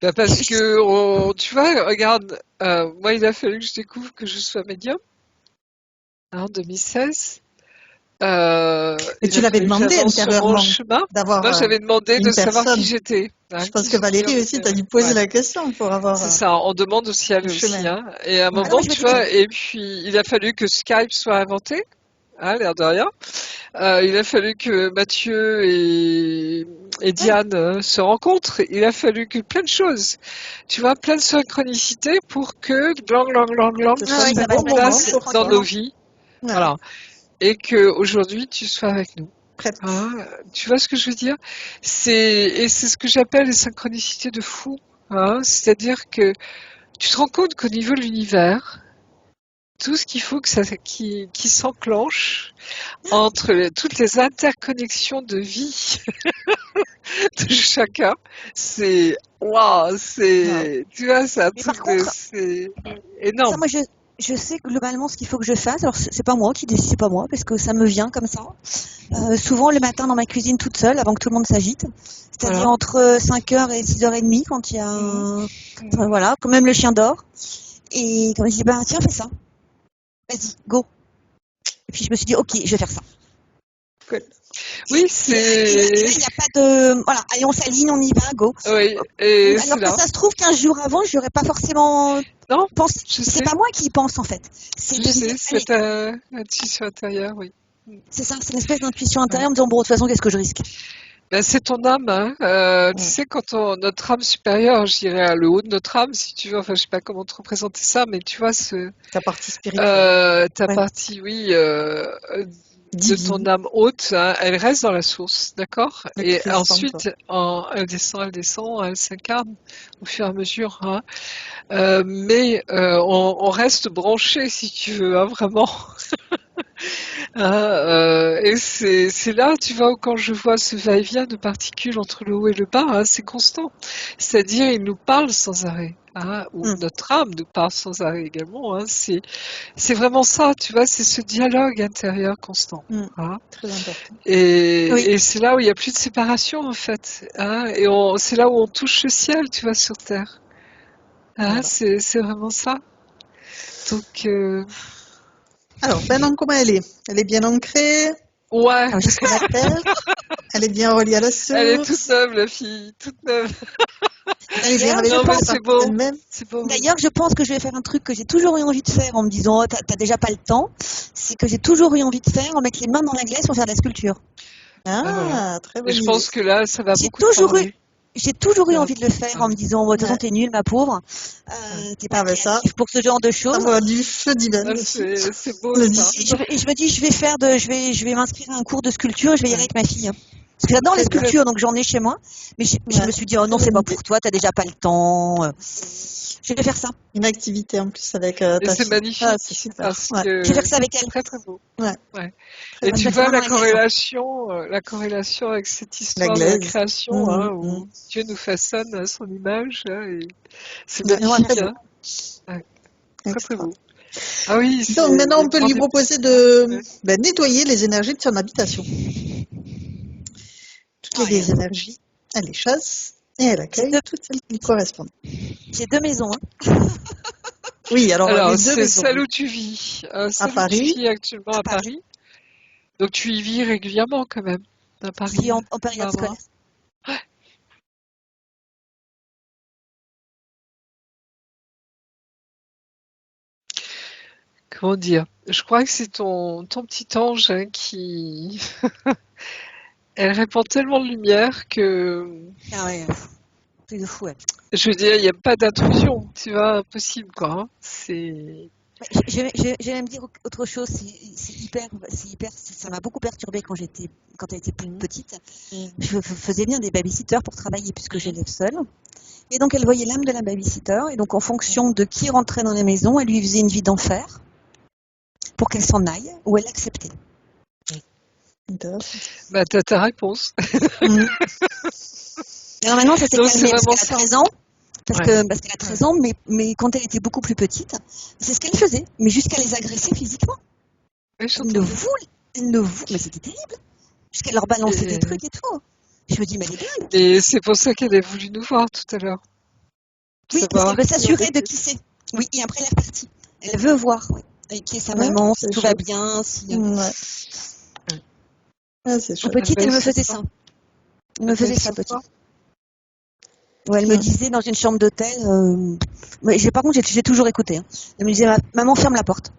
Parce que, tu vois, regarde, moi, il a fallu que je découvre que je sois médium, hein, en 2016. Mais il tu a l'avais fallu que demandé j'avance sur mon intérieurement chemin. d'avoir Moi, j'avais demandé de une savoir qui personne. j'étais. Hein, Je pense qui que j'étais Valérie en aussi, fait. t'as dû poser Ouais. la question pour avoir C'est ça, on demande au ciel le aussi. chemin. Hein. Et à un Ouais. Ah, moi, moment, je me tu dis que vois, et puis il a fallu que Skype soit inventé, hein, l'air de rien. Il a fallu que Mathieu et Diane se rencontrent. Il a fallu que plein de choses, tu vois, plein de synchronicités pour que Ce tout soit ouais, le se ça mette va en se bon mettre en moment place place pour dans toi. nos tranquillement. vies. Ouais. Voilà. Et que aujourd'hui tu sois avec nous. Prête. Hein, tu vois ce que je veux dire? Et c'est ce que j'appelle les synchronicités de fou. Hein, c'est-à-dire que tu te rends compte qu'au niveau de l'univers, tout ce qu'il faut que ça, qui s'enclenche entre toutes les interconnexions de vie de chacun, c'est waouh, Wow. tu vois, c'est un Mais par truc contre, c'est ça, énorme. moi, je sais globalement ce qu'il faut que je fasse. Alors, c'est pas moi qui décide, c'est pas moi, parce que ça me vient comme ça. Souvent le matin dans ma cuisine toute seule, avant que tout le monde s'agite. Voilà. C'est-à-dire entre 5h et 6h30, quand il y a voilà, quand même le chien dort. Et quand je dis, bah, tiens, fais ça. Vas-y, go. Et puis je me suis dit, ok, je vais faire ça. Cool. Oui, Et là, c'est il n'y a pas de... Voilà, allez, on s'aligne, on y va, go. oui, et Alors c'est que là. ça se trouve 15 jours avant, je n'aurais pas forcément Non, pensé. je C'est sais, pas moi qui y pense, en fait. C'est je de me sais, dire, allez, c'est intuition intérieure, oui. c'est ça, c'est une espèce d'intuition Ouais. intérieure en me disant, bon, de toute façon, qu'est-ce que je risque? Ben, c'est ton âme, hein. Tu sais, quand notre âme supérieure, je dirais le haut de notre âme, si tu veux, enfin, je sais pas comment te représenter ça, mais tu vois, Ta partie spirituelle. ta Ouais. partie, oui, de ton Divine. âme haute, hein, elle reste dans la source, d'accord? Le Et Christ en toi. ensuite, elle descend, elle s'incarne au fur et à mesure, hein. Mais on reste branché, si tu veux, hein, vraiment. Et c'est là, tu vois, où quand je vois ce va-et-vient de particules entre le haut et le bas, hein, c'est constant. C'est-à-dire, il nous parle sans arrêt. Hein, ou notre âme nous parle sans arrêt également. Hein, c'est vraiment ça, tu vois, c'est ce dialogue intérieur constant. Hein. Très important. Oui. Et c'est là où il n'y a plus de séparation, en fait. Hein, et c'est là où on touche le ciel, tu vois, sur Terre. Hein, Voilà. c'est vraiment ça. Donc, Alors, maintenant, comment elle est? Elle est bien ancrée, ouais, Ah, ce qu'on appelle. Elle est bien reliée à la elle est toute source. neuve, la fille, toute neuve. Elle est bien D'ailleurs, avec je Non, mais pense, c'est partie beau. d'elle-même. C'est beau, oui. d'ailleurs, je pense que je vais faire un truc que j'ai toujours eu envie de faire en me disant, oh, t'as déjà pas le temps. C'est que j'ai toujours eu envie de faire, en mettre les mains dans la glace pour faire de la sculpture. Ah, voilà. Ah, très Et bonne je idée. pense que là, ça va J'ai beaucoup te toujours eu, parler. j'ai toujours eu Ça va envie de le faire en parler. me disant, oh, de toute façon, Ouais. t'es nulle, ma pauvre. T'es pas Ah, ben ça, créative pour ce genre de ça choses. voit du feu divin Ah, aussi. c'est beau, Le ça. dit. Et je me dis, je vais m'inscrire à un cours de sculpture et je vais y aller avec ma fille. Parce que j'adore les Très bien. sculptures, donc j'en ai chez moi. Mais je Ouais. me suis dit, oh non, Très c'est bonne pas idée. pour toi, t'as déjà pas le temps. Je vais faire ça. Une activité en plus avec Et ta c'est fille. magnifique Ah, c'est super. parce Ouais. Je vais faire que ça avec c'est elle. très très beau. Ouais. Ouais. Très Et bonne tu Je vais idée. mettre vois les mains dans la corrélation avec cette La histoire de la glaise. création, hein, où Dieu nous façonne à son image, hein, et c'est Ouais, magnifique, très beau. hein. Ouais, très très Extra. beau. Ah oui, Donc maintenant, on peut lui proposer de Ouais. nettoyer les énergies de son habitation. Toutes Ah, les énergies, elle les chasse et elle accueille toutes celles qui lui correspondent. J'ai 2 maisons. Hein. Oui, alors Alors, les deux c'est maisons. celle où tu vis. À Celle où tu Paris. vis actuellement à Paris. Donc tu y vis régulièrement quand même, à Je Paris, suis en période Barbara. scolaire. Comment dire? Je crois que c'est ton petit ange, hein, qui... Elle répand tellement de lumière que, Ah ouais, truc de fou. Ouais. je veux dire, il n'y a pas d'intrusion, tu vois, impossible, quoi. Hein. Je vais même dire autre chose. Ça m'a beaucoup perturbée quand elle était plus petite. Je faisais bien des babysitters pour travailler puisque j'élève seule. Et donc elle voyait l'âme de la babysitter. Et donc en fonction de qui rentrait dans la maison, elle lui faisait une vie d'enfer pour qu'elle s'en aille ou elle acceptait. Bah, t'as ta réponse. Alors maintenant, ça s'est Donc, calmé c'est parce vraiment qu'elle a ça. 13 ans. Parce Ouais. qu'elle a 13 ans, mais quand elle était beaucoup plus petite, c'est ce qu'elle faisait. Mais jusqu'à les agresser physiquement. Oui, Elle ne voulait, mais c'était terrible. Jusqu'à leur balancer des trucs et tout. Je me dis, mais elle est dingue. Et c'est pour ça qu'elle est voulu nous voir tout à l'heure. Oui, parce Savoir qu'elle veut qui on s'assurer de était. qui c'est. Oui, et après elle est repartie. Elle veut voir, oui, avec qui est sa Ouais, maman, si c'est tout va chouette. bien, si... Ouais. Ah, c'est En chouette. petite, Elle elle me veille faisait sur ça. toi. Elle me Elle faisait veille ça, sur petite. toi. Où elle me Mm. disait dans une chambre d'hôtel, mais par contre, j'ai toujours écouté. Hein. Elle me disait, maman, ferme la porte.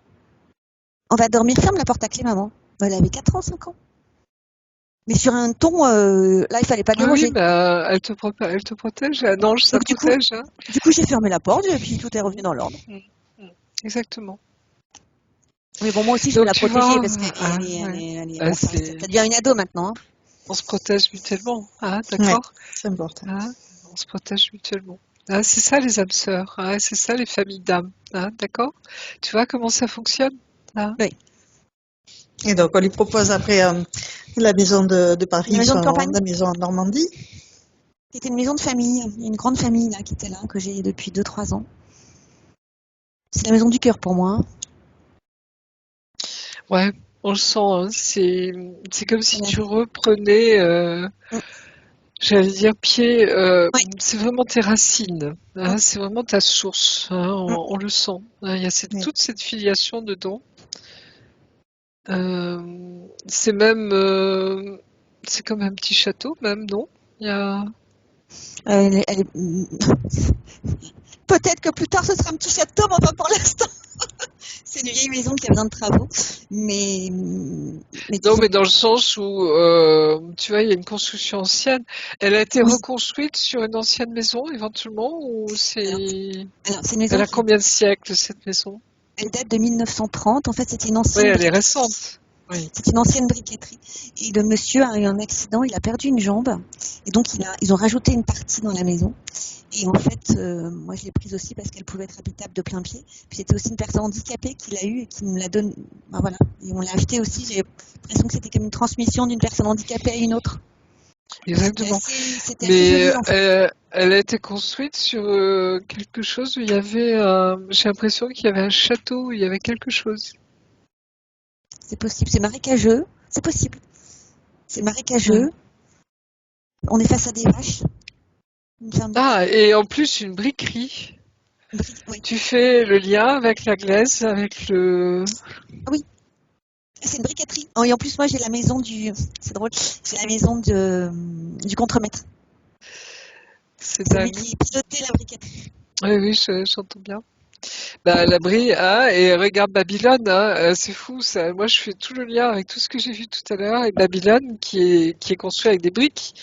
On va dormir, ferme la porte à clé, maman. Elle avait 4 ans, 5 ans. Mais sur un ton, là, il fallait pas Ah oui, déranger. bah, elle te protège. Un ange, ça Donc, protège. Hein. du coup, j'ai fermé la porte et puis tout est revenu dans l'ordre. Mm, mm. Exactement. Mais bon, moi aussi, je veux Donc la tu protéger vois, parce qu'elle ah, est, ouais. bon, ça C'est, devient une ado maintenant. Hein. on se protège mutuellement. Ah, Ouais, d'accord. c'est important. Ah, on se protège mutuellement. Ah, c'est ça les âmes sœurs. Ah, c'est ça les familles d'âmes. Ah, d'accord. Tu vois comment ça fonctionne? Ah. Oui. Et donc, on lui propose après la maison de Paris, La maison de campagne, la maison en Normandie. c'était une maison de famille, une grande famille là, qui était là, que j'ai depuis 2-3 ans. C'est la maison du cœur pour moi. Hein. Ouais, on le sent. Hein. C'est comme si Voilà. tu reprenais, Mm. j'allais dire pied. Ouais. C'est vraiment tes racines. Mm. Hein, c'est vraiment ta source. Hein, Mm. on le sent. Hein, il y a Oui. toute cette filiation dedans. C'est même, c'est comme un petit château, même, non? Il y a... Peut-être que plus tard ce sera un petit château, mais pas pour l'instant. C'est une vieille maison qui a besoin de travaux. Mais Non, mais dans le sens où, tu vois, il y a une construction ancienne. Elle a été oui. reconstruite sur une ancienne maison, éventuellement, ou c'est... Alors, c'est une Elle maison a combien de siècles, cette maison? elle date de 1930. En fait, c'était une Oui, ancienne elle est briqueterie. récente. Oui. C'est une ancienne briqueterie. Et le monsieur a eu un accident, il a perdu une jambe. Et donc, ils ont rajouté une partie dans la maison. Et en fait, moi, je l'ai prise aussi parce qu'elle pouvait être habitable de plein pied. Puis c'était aussi une personne handicapée qui l'a eue et qui me l'a donné. Ben, voilà. Et on l'a acheté aussi. J'ai l'impression que c'était comme une transmission d'une personne handicapée à une autre. Exactement. C'était assez Mais joli, en fait. elle a été construite sur quelque chose où il y avait, j'ai l'impression qu'il y avait un château, où il y avait quelque chose. C'est possible. C'est marécageux. C'est possible. C'est marécageux. Ouais. On est face à des vaches. Une ferme de Ah, et en plus, une briquerie. oui. Tu fais le lien avec la glaise, avec le... Ah oui, c'est une briqueterie. Oh, et en plus, moi, j'ai la maison du. C'est drôle. J'ai la maison du contremaître. C'est C'est lui dingue. qui pilotait la briqueterie. Oui, oui, j'entends bien. Bah, l'abri, hein, et regarde Babylone, hein, c'est fou, ça. Moi, je fais tout le lien avec tout ce que j'ai vu tout à l'heure, et Babylone, qui est construit avec des briques.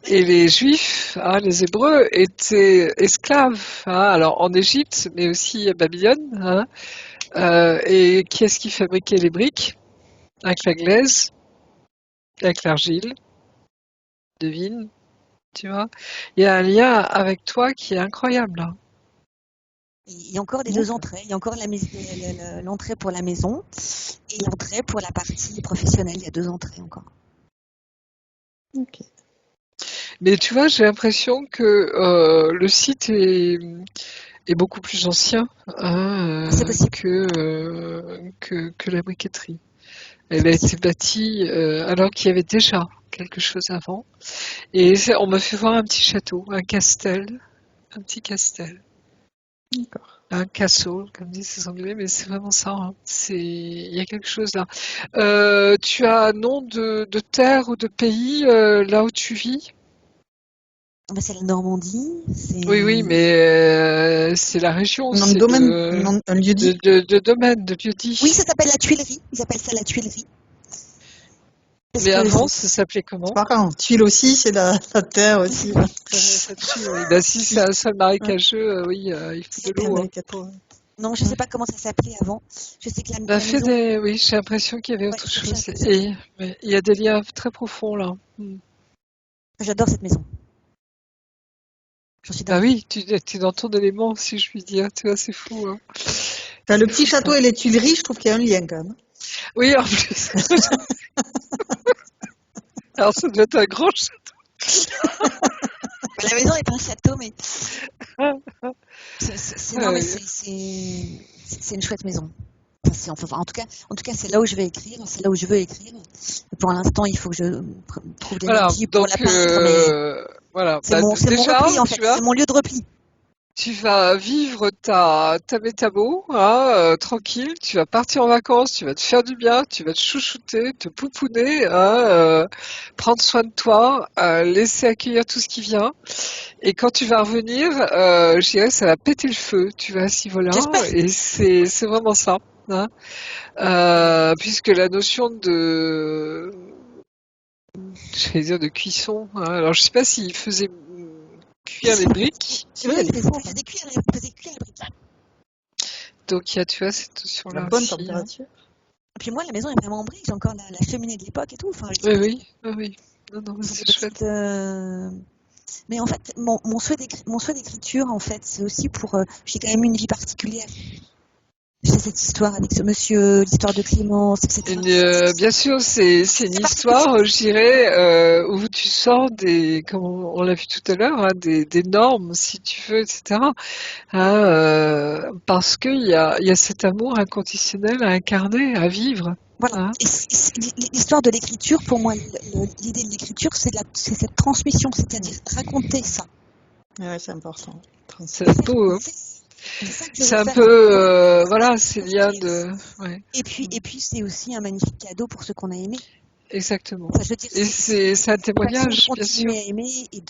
Et les Juifs, hein, les Hébreux, étaient esclaves, hein, alors en Égypte, mais aussi à Babylone. Hein, et qui est-ce qui fabriquait les briques? Avec la glaise, avec l'argile, devine, tu vois. Il y a un lien avec toi qui est incroyable, là. Il y a encore les deux entrées. Il y a encore l'entrée pour la maison et l'entrée pour la partie professionnelle. Il y a 2 entrées encore. Ok. Mais tu vois, j'ai l'impression que le site est beaucoup plus ancien, hein, C'est possible. que la briqueterie. Elle a été bâtie alors qu'il y avait déjà quelque chose avant. Et on m'a fait voir un petit château, un castel, un petit castel. D'accord. Un castle, comme disent les Anglais, mais c'est vraiment ça. Hein. Il y a quelque chose là. Tu as un nom de terre ou de pays là où tu vis? Ben, c'est la Normandie. Oui, oui, mais c'est la région, Nom de c'est domaine, un lieu dit. de domaine, de lieu-dit. Oui, ça s'appelle la Tuilerie. Ils appellent ça la Tuilerie. Parce Mais que avant, ça s'appelait comment? C'est marrant. Tuile aussi, c'est la terre aussi. Ça tue, oui. Bah, si c'est un sol marécageux, oui, il faut de l'eau. Hein, pour- Non, je ne sais pas comment ça s'appelait avant. Je sais que la Bah, maison. oui, j'ai l'impression qu'il y avait Ouais, autre j'ai chose. l'impression. Et ouais, il y a des liens très profonds là. J'adore cette maison. J'en suis Bah dingue. oui, tu es dans ton élément, si je puis dire. Tu vois, c'est fou. Hein. T'as le petit fou, château ça. et les Tuileries, je trouve qu'il y a un lien quand même. Oui, en plus. Alors, ça doit être un grand château. La maison est un château, mais non, mais Ouais. c'est une chouette maison. Enfin, en tout cas, c'est là où je vais écrire, c'est là où je veux écrire. Pour l'instant, il faut que je trouve Voilà, l'énergie pour donc la peindre, mais voilà. c'est Bah, mon déjà, repli en fait, tu vois, c'est mon lieu de repli. Tu vas vivre ta métabo, hein, tranquille, tu vas partir en vacances, tu vas te faire du bien, tu vas te chouchouter, te pouponner, hein, prendre soin de toi, laisser accueillir tout ce qui vient. Et quand tu vas revenir, je dirais ça va péter le feu, tu vas à ce niveau-là, J'espère. et c'est vraiment ça. Hein. Puisque la notion j'allais dire de cuisson, hein, alors je sais pas s'il faisait cuire les briques. Oui, il faisait cuire les briques. Donc il y a, tu vois, cette La notion-là bonne aussi. Hein. température. Et puis moi, la maison est vraiment en briques. J'ai encore la cheminée de l'époque et tout. Enfin, Oui, oui, oui, oui. Non, non, c'est c'est des chouette. petites, mais en fait, mon souhait d'écriture, en fait, c'est aussi pour. J'ai quand même eu une vie particulière. J'ai cette histoire avec ce monsieur, l'histoire de Clémence, etc. Bien sûr, c'est une histoire, je dirais, où tu sors comme on l'a vu tout à l'heure, hein, des normes, si tu veux, etc. Hein, parce il y a cet amour inconditionnel à incarner, à vivre. Voilà. Hein. Et l'histoire de l'écriture, pour moi, l'idée de l'écriture, c'est cette transmission, c'est-à-dire raconter ça. Ouais, c'est important. Ça va être beau, hein. C'est ça que je C'est veux un faire. peu, voilà, c'est lié de... Ouais, Et puis c'est aussi un magnifique cadeau pour ceux qu'on a aimés. exactement. Enfin, je veux dire, Et c'est un façon témoignage, de bien sûr, continuer à aimer et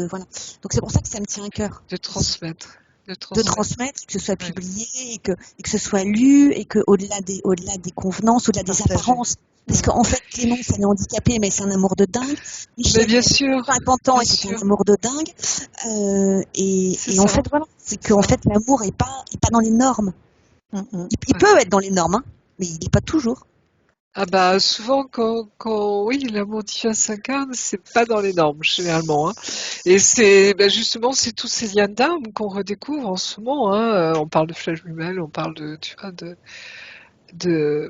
voilà. Donc c'est pour ça que ça me tient à cœur. de transmettre. De De transmettre. transmettre, que ce soit Ouais. publié et que ce soit lu et que au-delà des convenances, au-delà des Partagé. apparences. Parce qu'en fait, Clémence, elle est handicapée, mais c'est un amour de dingue. Mais Michel, bien il a sûr, 50 ans bien et c'est un sûr, amour de dingue. Et c'est en ça. fait, voilà. C'est qu'en fait, l'amour est pas dans les normes. Il Ouais. peut être dans les normes, hein, mais il n'est pas toujours. Ah bah souvent oui, l'amour divin s'incarne, c'est pas dans les normes généralement. Hein. Et justement c'est tous ces liens d'âme qu'on redécouvre en ce moment. Hein. On parle de flash jumelle, on parle de tu vois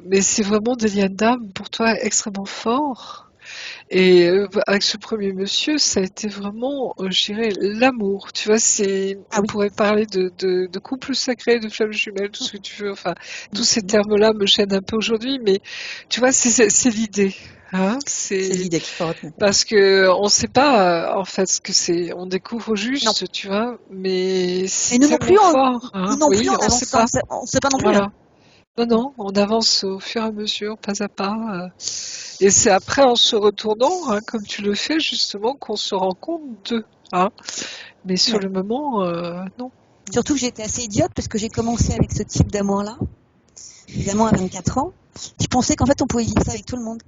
mais c'est vraiment des liens d'âme pour toi extrêmement forts. Et avec ce premier monsieur, ça a été vraiment, je dirais, l'amour. Tu vois, Ah on oui. pourrait parler de couple sacré, de flamme jumelle, tout ce que tu veux. Enfin, tous ces termes-là me gênent un peu aujourd'hui, mais tu vois, c'est l'idée. Hein, C'est l'idée qu'il faut retenir. parce que on sait pas en fait ce que c'est. On découvre au Non. juste, tu vois, mais Et c'est nous non tellement plus, fort. Hein. nous non Oui, plus, on on avance, sait pas. on sait pas non plus. Voilà. Hein. Non, non, on avance au fur et à mesure, pas à pas. Et c'est après, en se retournant, hein, comme tu le fais justement, qu'on se rend compte d'eux. Hein. Mais sur Ouais. le moment, non. Surtout que j'étais assez idiote parce que j'ai commencé avec ce type d'amour-là, évidemment à 24 ans. Je pensais qu'en fait on pouvait vivre ça avec tout le monde.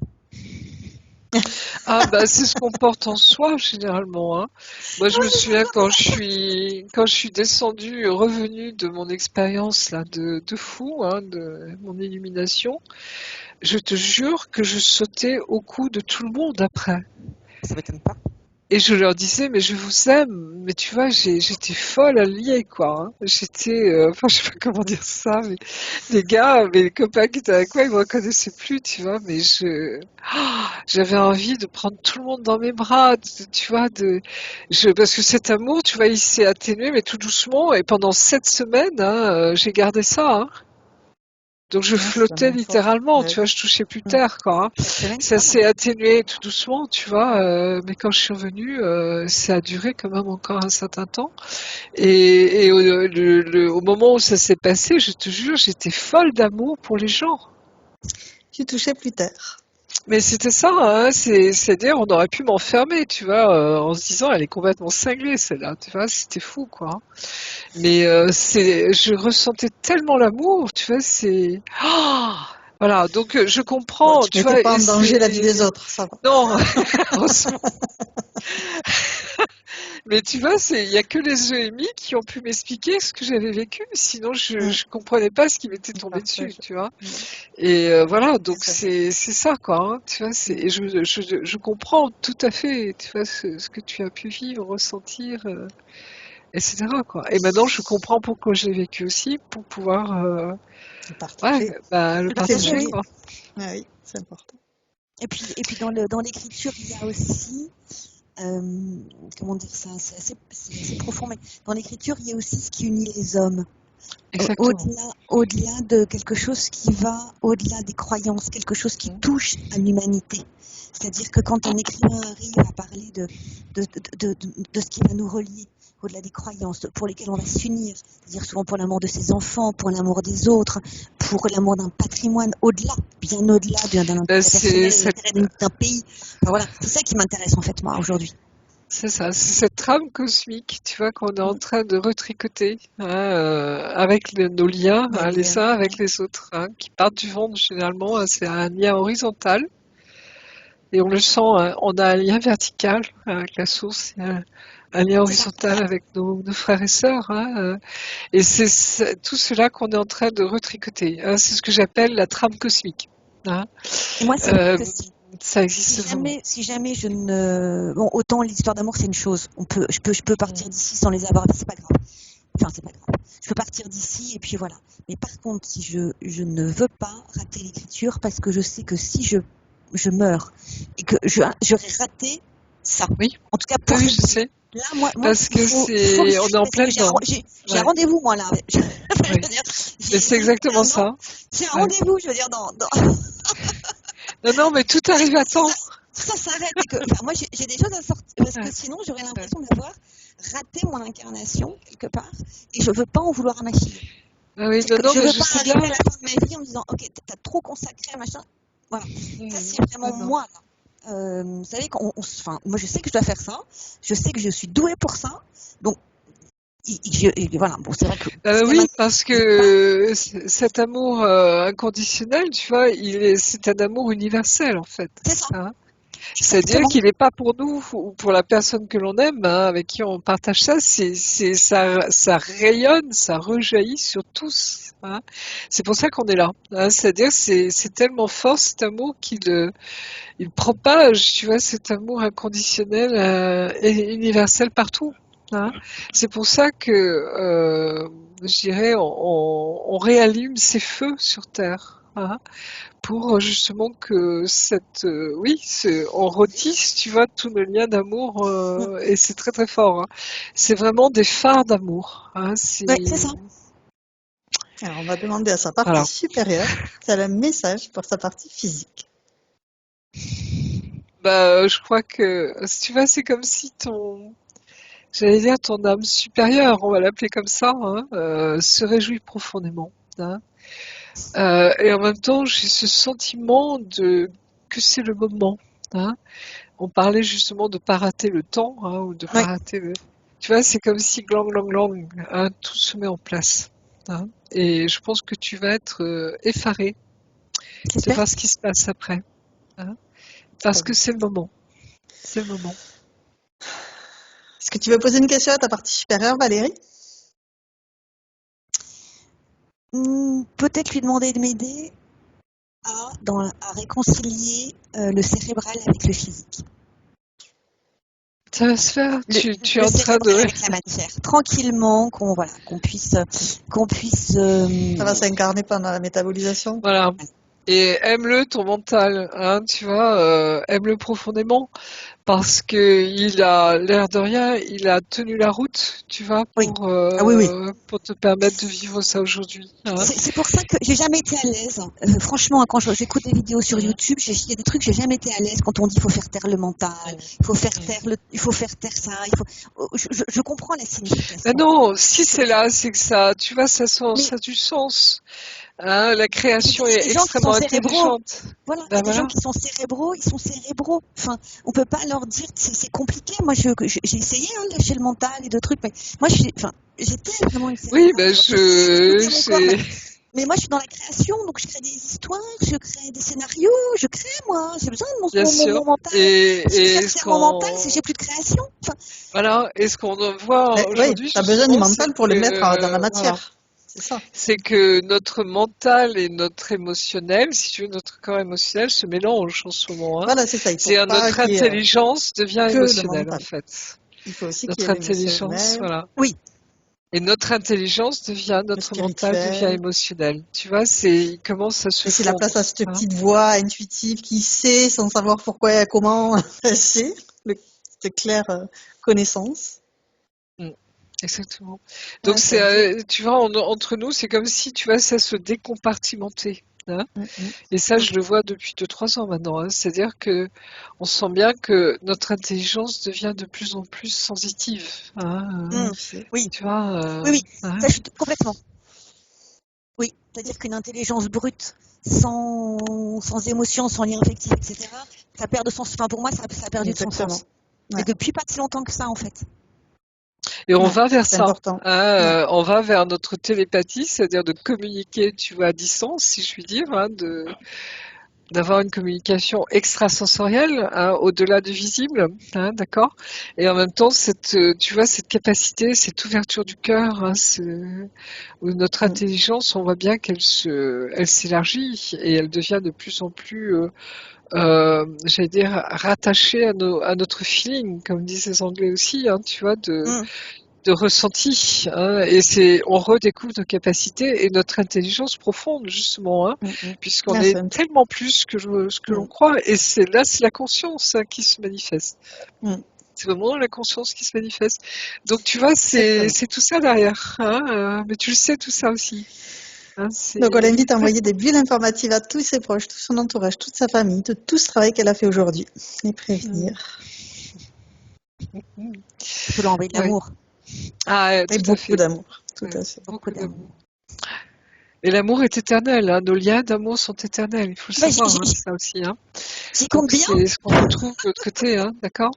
Ah bah c'est ce qu'on porte en soi généralement. Hein. Moi je me souviens quand je suis descendue, revenue de mon expérience là de fou, hein, de mon illumination, je te jure que je sautais au cou de tout le monde après. Ça m'étonne pas. Et je leur disais, mais je vous aime, mais tu vois, j'étais folle alliée, quoi. Hein. J'étais, enfin, je sais pas comment dire ça, mais les gars, mes copains qui étaient avec moi, ils me reconnaissaient plus, tu vois, mais j'avais envie de prendre tout le monde dans mes bras, tu vois, parce que cet amour, tu vois, il s'est atténué, mais tout doucement, et pendant 7 semaines, hein, j'ai gardé ça, hein. Donc je flottais littéralement, tu vois, je touchais plus terre, quoi. Hein. Ça s'est atténué tout doucement, tu vois, mais quand je suis revenue, ça a duré quand même encore un certain temps. Et au moment où ça s'est passé, je te jure, j'étais folle d'amour pour les gens. Tu touchais plus terre. Mais c'était ça, hein, c'est-à-dire on aurait pu m'enfermer, tu vois, en se disant elle est complètement cinglée celle-là, tu vois, c'était fou, quoi. Mais je ressentais tellement l'amour, tu vois, c'est... Ah voilà, donc je Bon, comprends, tu tu vois, mettais pas et en danger la vie c'est... des autres, ça va. Non, heureusement. Mais tu vois, il y a que les EMI qui ont pu m'expliquer ce que j'avais vécu, sinon je comprenais pas ce qui m'était tombé dessus, tu vois. Et voilà, donc c'est ça, quoi, hein, tu vois, et je comprends tout à fait, tu vois, ce que tu as pu vivre, ressentir... etc. quoi. Et maintenant, je comprends pourquoi je l'ai vécu aussi, pour pouvoir Le partager. le partager. Témoigner. Quoi. Ah oui, c'est important. Et puis dans l'écriture, il y a aussi, comment dire ça, c'est assez profond, mais dans l'écriture, il y a aussi ce qui unit les hommes. Exactement. Au-delà de quelque chose qui va au-delà des croyances, quelque chose qui touche à l'humanité. C'est-à-dire que quand un écrivain arrive à parler de ce qui va nous relier, au-delà des croyances, pour lesquelles on va s'unir, c'est-à-dire souvent pour l'amour de ses enfants, pour l'amour des autres, pour l'amour d'un patrimoine, au-delà, bien au-delà d'un Ben, intérêt personnel, de l'intérêt d'un pays. Enfin, voilà, c'est ça qui m'intéresse en fait moi aujourd'hui. c'est ça, c'est cette trame cosmique, tu vois, qu'on est en train de retricoter avec nos liens, les uns avec les autres, qui partent du ventre généralement. C'est un lien horizontal et on le sent, on a un lien vertical avec la source, et un lien horizontal avec nos frères et sœurs. Et c'est tout cela qu'on est en train de retricoter. C'est ce que j'appelle la trame cosmique. Et moi, c'est vrai que ça existe vraiment. Si jamais je ne... Bon, autant l'histoire d'amour, c'est une chose. Je peux partir d'ici sans les avoir, c'est pas grave. Enfin, c'est pas grave. Je peux partir d'ici et puis voilà. Mais par contre, si je ne veux pas rater l'écriture parce que je sais que si je meurs et que j'aurais raté ça. Oui. En tout cas, pour oui, je sais. Là, moi, parce que on est en plein dedans. J'ai un rendez-vous, moi, là. Oui. Mais c'est exactement ça. J'ai un rendez-vous, je veux dire, dans... Non, mais tout arrive à temps. Ça s'arrête. Moi, j'ai des choses à sortir, parce que sinon, j'aurais l'impression d'avoir raté mon incarnation, quelque part, et je veux pas en vouloir à ma fille. Oui, je veux pas arriver à la fin de ma vie en me disant, ok, t'as trop consacré à machin. Voilà. Ça, c'est vraiment moi, là. Vous savez, moi, je sais que je dois faire ça. Je sais que je suis douée pour ça. Donc, voilà. Bon, c'est vrai que. Oui, parce que cet amour inconditionnel, tu vois, c'est un amour universel, en fait. C'est ça. C'est-à-dire qu'il n'est pas pour nous ou pour la personne que l'on aime, avec qui on partage ça. Ça rayonne, ça rejaillit sur tous. C'est pour ça qu'on est là. C'est-à-dire, c'est tellement fort cet amour il propage, tu vois, cet amour inconditionnel et universel partout. C'est pour ça que, je dirais, on réallume ces feux sur Terre. Pour justement que on retisse, tu vois, tous nos liens d'amour, et c'est très très fort. C'est vraiment des phares d'amour. Oui, c'est ça. Alors, on va demander à sa partie supérieure si elle a un message pour sa partie physique. Je crois que, tu vois, c'est comme si j'allais dire ton âme supérieure, on va l'appeler comme ça, se réjouit profondément. Et en même temps, j'ai ce sentiment que c'est le moment. On parlait justement de pas rater le temps, ou de pas rater le... Tu vois, c'est comme si glang, tout se met en place. Et je pense que tu vas être effaré de voir ce qui se passe après. Parce que c'est le moment. C'est le moment. Est-ce que tu veux poser une question à ta partie supérieure, Valérie? Peut-être lui demander de m'aider à réconcilier le cérébral avec le physique. Ça va se faire. Tu es en train de... avec la matière, tranquillement, qu'on puisse. Ça va s'incarner pendant la métabolisation. Voilà. Et aime-le ton mental, tu vois, aime-le profondément, parce que il a l'air de rien, il a tenu la route, tu vois, pour te permettre de vivre ça aujourd'hui. C'est pour ça que j'ai jamais été à l'aise. Franchement, quand j'écoute des vidéos sur YouTube, il y a des trucs j'ai jamais été à l'aise quand on dit il faut faire taire le mental, il faut faire taire ça. Je comprends la signification. Mais non, si c'est là, c'est que ça, tu vois, ça a du sens. La création est extrêmement intelligente. Voilà, il y a des gens qui sont cérébraux, ils sont cérébraux. Enfin, on peut pas leur dire c'est compliqué. Moi, j'ai essayé de lâcher le mental et de trucs, mais moi, j'étais vraiment une cérébrale. Oui, mais moi, je suis dans la création, donc je crée des histoires, je crée des scénarios, je crée, moi. J'ai besoin de mon mental. Et mon mental, c'est j'ai plus de création. Enfin, voilà, et ce qu'on voit aujourd'hui, tu as besoin du mental pour le mettre dans la matière. Voilà. C'est ça. C'est que notre mental et notre émotionnel, si tu veux, notre corps émotionnel se mélangent en ce moment. Voilà, c'est ça. Notre intelligence devient émotionnelle, en fait. Il faut aussi notre intelligence, voilà. Oui. Et notre intelligence devient, notre mental devient émotionnel. Tu vois, il commence à se laisser la place à cette petite voix intuitive qui sait, sans savoir pourquoi et comment elle sait, cette claire connaissance. Exactement. Donc tu vois, entre nous, c'est comme si, tu vois, ça se décompartimentait. hein. Mm, Et ça, je le vois depuis 2-3 ans maintenant, hein. C'est-à-dire que on sent bien que notre intelligence devient de plus en plus sensitive, hein, Oui, tu vois, oui, oui, hein. ça je suis complètement. Oui, c'est-à-dire qu'une intelligence brute, sans émotion, sans lien affectif, etc., ça perd de sens. Enfin, pour moi, ça a perdu de son exactement. sens. Ouais. Et depuis pas si longtemps que ça, en fait. Et on Ouais, va vers c'est ça, important. hein, Ouais. on va vers notre télépathie, c'est-à-dire de communiquer, tu vois, à distance, si je puis dire, hein, d'avoir une communication extrasensorielle, hein, au-delà du visible, hein, d'accord? Et en même temps, tu vois, cette capacité, cette ouverture du cœur, hein, où notre Mm. intelligence, on voit bien elle s'élargit et elle devient de plus en plus, j'allais dire, rattachée à notre feeling, comme disent les Anglais aussi, hein, tu vois, Mm, de ressenti, hein, on redécouvre nos capacités et notre intelligence profonde, justement, hein, Mm, mm. puisqu'on Ah, est c'est un- tellement plus que ce que l'on Mm, croit, et c'est la conscience, hein, qui se manifeste. mm. C'est vraiment la conscience qui se manifeste. Donc, tu vois, Exactement. c'est tout ça derrière, hein, mais tu le sais tout ça aussi, hein, Donc, on c'est l'invite à envoyer des bulles informatives à tous ses proches, tout son entourage, toute sa famille, de tout ce travail qu'elle a fait aujourd'hui. Les prévenir. il faut leur envoyer de ouais. l'amour. Ah, Et tout à beaucoup fait. d'amour. Tout Ouais, à fait. Beaucoup beaucoup d'amour. d'amour. Et l'amour est éternel, hein, nos liens d'amour sont éternels, il faut le Bah, savoir, hein, ça aussi, hein. j'y compte Donc bien. c'est ce qu'on retrouve de l'autre côté, hein, d'accord?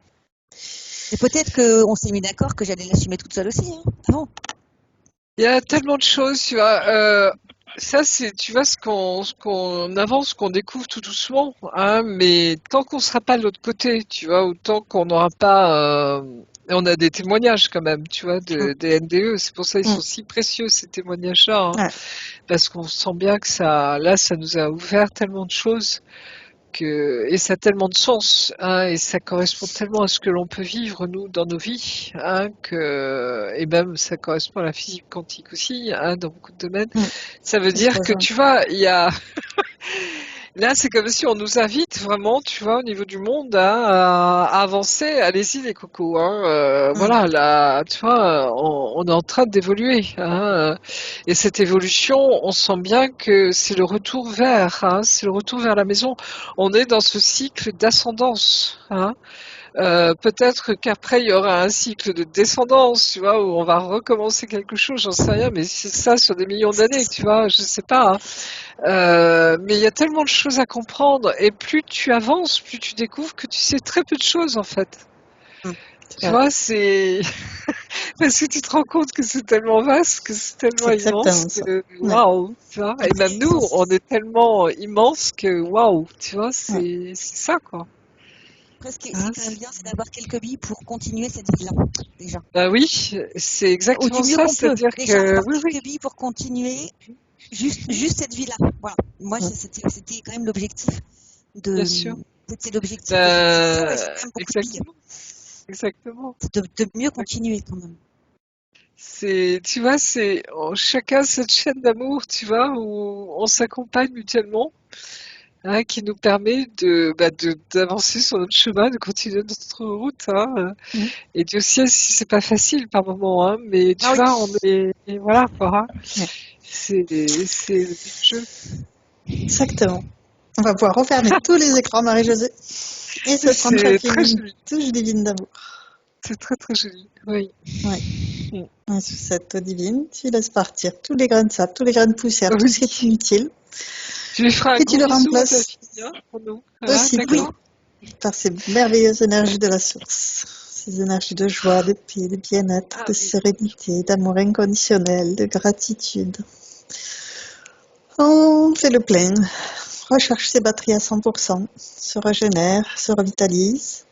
Et peut-être qu'on s'est mis d'accord que j'allais l'assumer toute seule aussi. Hein, avant. Il y a tellement de choses, tu vois. Ça, tu vois, ce qu'on avance, qu'on découvre tout doucement, hein, mais tant qu'on sera pas de l'autre côté, tu vois, ou tant qu'on n'aura pas, et on a des témoignages quand même, tu vois, Mm, des NDE. C'est pour ça qu'ils mm. sont si précieux ces témoignages-là, hein, Ouais, parce qu'on sent bien que ça nous a ouvert tellement de choses. Et ça a tellement de sens, hein, et ça correspond tellement à ce que l'on peut vivre nous dans nos vies, hein, et même ça correspond à la physique quantique aussi, hein, dans beaucoup de domaines. mm. Ça veut Ça se dire que rejoint. tu vois, là c'est comme si on nous invite vraiment, tu vois, au niveau du monde, hein, à avancer. Allez-y les cocos, hein, Mm, voilà, là, tu vois, on est en train d'évoluer, hein, et cette évolution, on sent bien que c'est le retour hein, c'est le retour vers la maison. On est dans ce cycle d'ascendance, hein. Peut-être qu'après il y aura un cycle de descendance, tu vois, où on va recommencer quelque chose, j'en sais rien, mais c'est ça sur des millions d'années, tu vois, je sais pas, hein. Mais il y a tellement de choses à comprendre, et plus tu avances, plus tu découvres que tu sais très peu de choses en fait. Mm. Tu ouais, vois, c'est parce que tu te rends compte que c'est tellement vaste, que c'est tellement c'est immense exactement ça. que Ouais. waouh, tu vois. Et Après, même nous, on est tellement immense que waouh, tu vois, Ouais. c'est ça quoi. après, ce qui Hein, est quand même bien, c'est d'avoir quelques billes pour continuer cette vie-là, déjà. bah oui, c'est Ou du exactement mieux ça, qu'on peut. c'est-à-dire Déjà, que avoir oui, oui, quelques billes pour continuer juste cette vie-là. Voilà. Moi, Mm. c'était quand même l'objectif bien sûr. c'était l'objectif de cette session, et c'est quand même beaucoup de billes. Exactement, exactement. C'est de mieux continuer quand même. Tu vois, chacun cette chaîne d'amour, tu vois, où on s'accompagne mutuellement, hein, qui nous permet d'avancer sur notre chemin, de continuer notre route, hein. Mm. Et Dieu sait si c'est pas facile par moment, hein, mais Ah tu oui. vois, et voilà, quoi, hein. Ouais. C'est le jeu. Exactement. On va pouvoir refermer tous les écrans, Marie-Josée, et se prendre C'est chacune très une joli, touche divine d'amour. c'est très très joli, oui. Ouais. Mm. Et sous cette eau divine, tu laisses partir tous les grains de sable, tous les grains de poussière, tout ce qui est Oui. inutile, Tu lui feras un et tu gros le bisou à ta remplaces fille, hein, pour nous. Hein, aussitôt d'accord? par ces merveilleuses énergies de la source. Ces énergies de joie, de paix, de bien-être, Ah de oui. sérénité, d'amour inconditionnel, de gratitude. On fait le plein, recharge ses batteries à 100%, se régénère, se revitalise,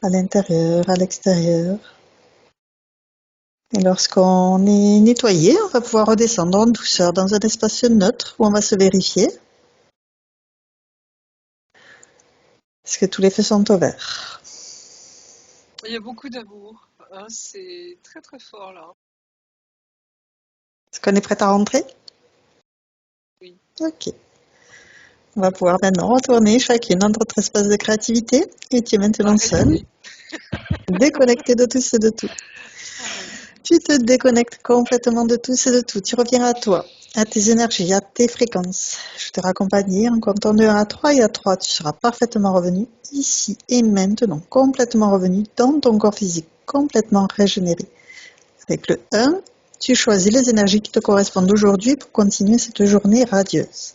à l'intérieur, à l'extérieur. Et lorsqu'on est nettoyé, on va pouvoir redescendre en douceur dans un espace neutre où on va se vérifier. Est-ce que tous les feux sont au vert? Il y a beaucoup d'amour, hein, c'est très très fort là. Est-ce qu'on est prêt à rentrer? Oui. Ok. On va pouvoir maintenant retourner chacune dans notre espace de créativité et tu es On va maintenant seule, réaliser. déconnectée de tous et de tout. Ah oui. Tu te déconnectes complètement de tous et de tout. Tu reviens à toi, à tes énergies, à tes fréquences. Je te raccompagne en comptant de 1 à 3 et à 3, tu seras parfaitement revenu ici et maintenant, complètement revenu dans ton corps physique, complètement régénéré. Avec le 1, tu choisis les énergies qui te correspondent aujourd'hui pour continuer cette journée radieuse.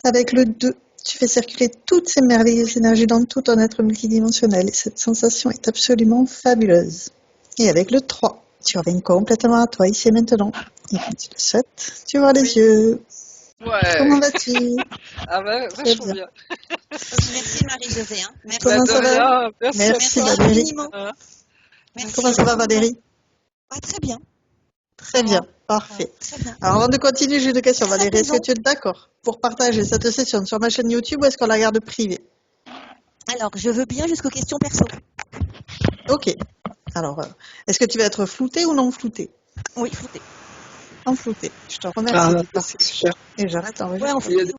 Avec le 2, tu fais circuler toutes ces merveilleuses énergies dans tout ton être multidimensionnel et cette sensation est absolument fabuleuse. Et avec le 3, tu reviens complètement à toi ici et maintenant. Et quand tu le souhaites, tu ouvres les Oui. yeux. Ouais. Comment vas-tu? Ah bah, Très vachement bien. bien. Merci Marie-Josée. Hein. Merci. Comment Bah, ça de va? rien. Merci à Merci toi. Valérie. Infiniment. Hein. Merci. Comment ça va Valérie? Ah, très bien. Très bien, parfait. Très bien. Alors avant de continuer, j'ai une question Très Valérie. Est-ce que apaisant. tu es d'accord pour partager cette session sur ma chaîne YouTube ou est-ce qu'on la garde privée? Alors, je veux bien jusqu'aux questions perso. Ok. Alors, est-ce que tu vas être flouté ou non flouté? Oui, foutez. En flouté. Je te Ah, remercie. c'est super. Et j'arrête Ouais, d'enregistrer. on Il y a foutez.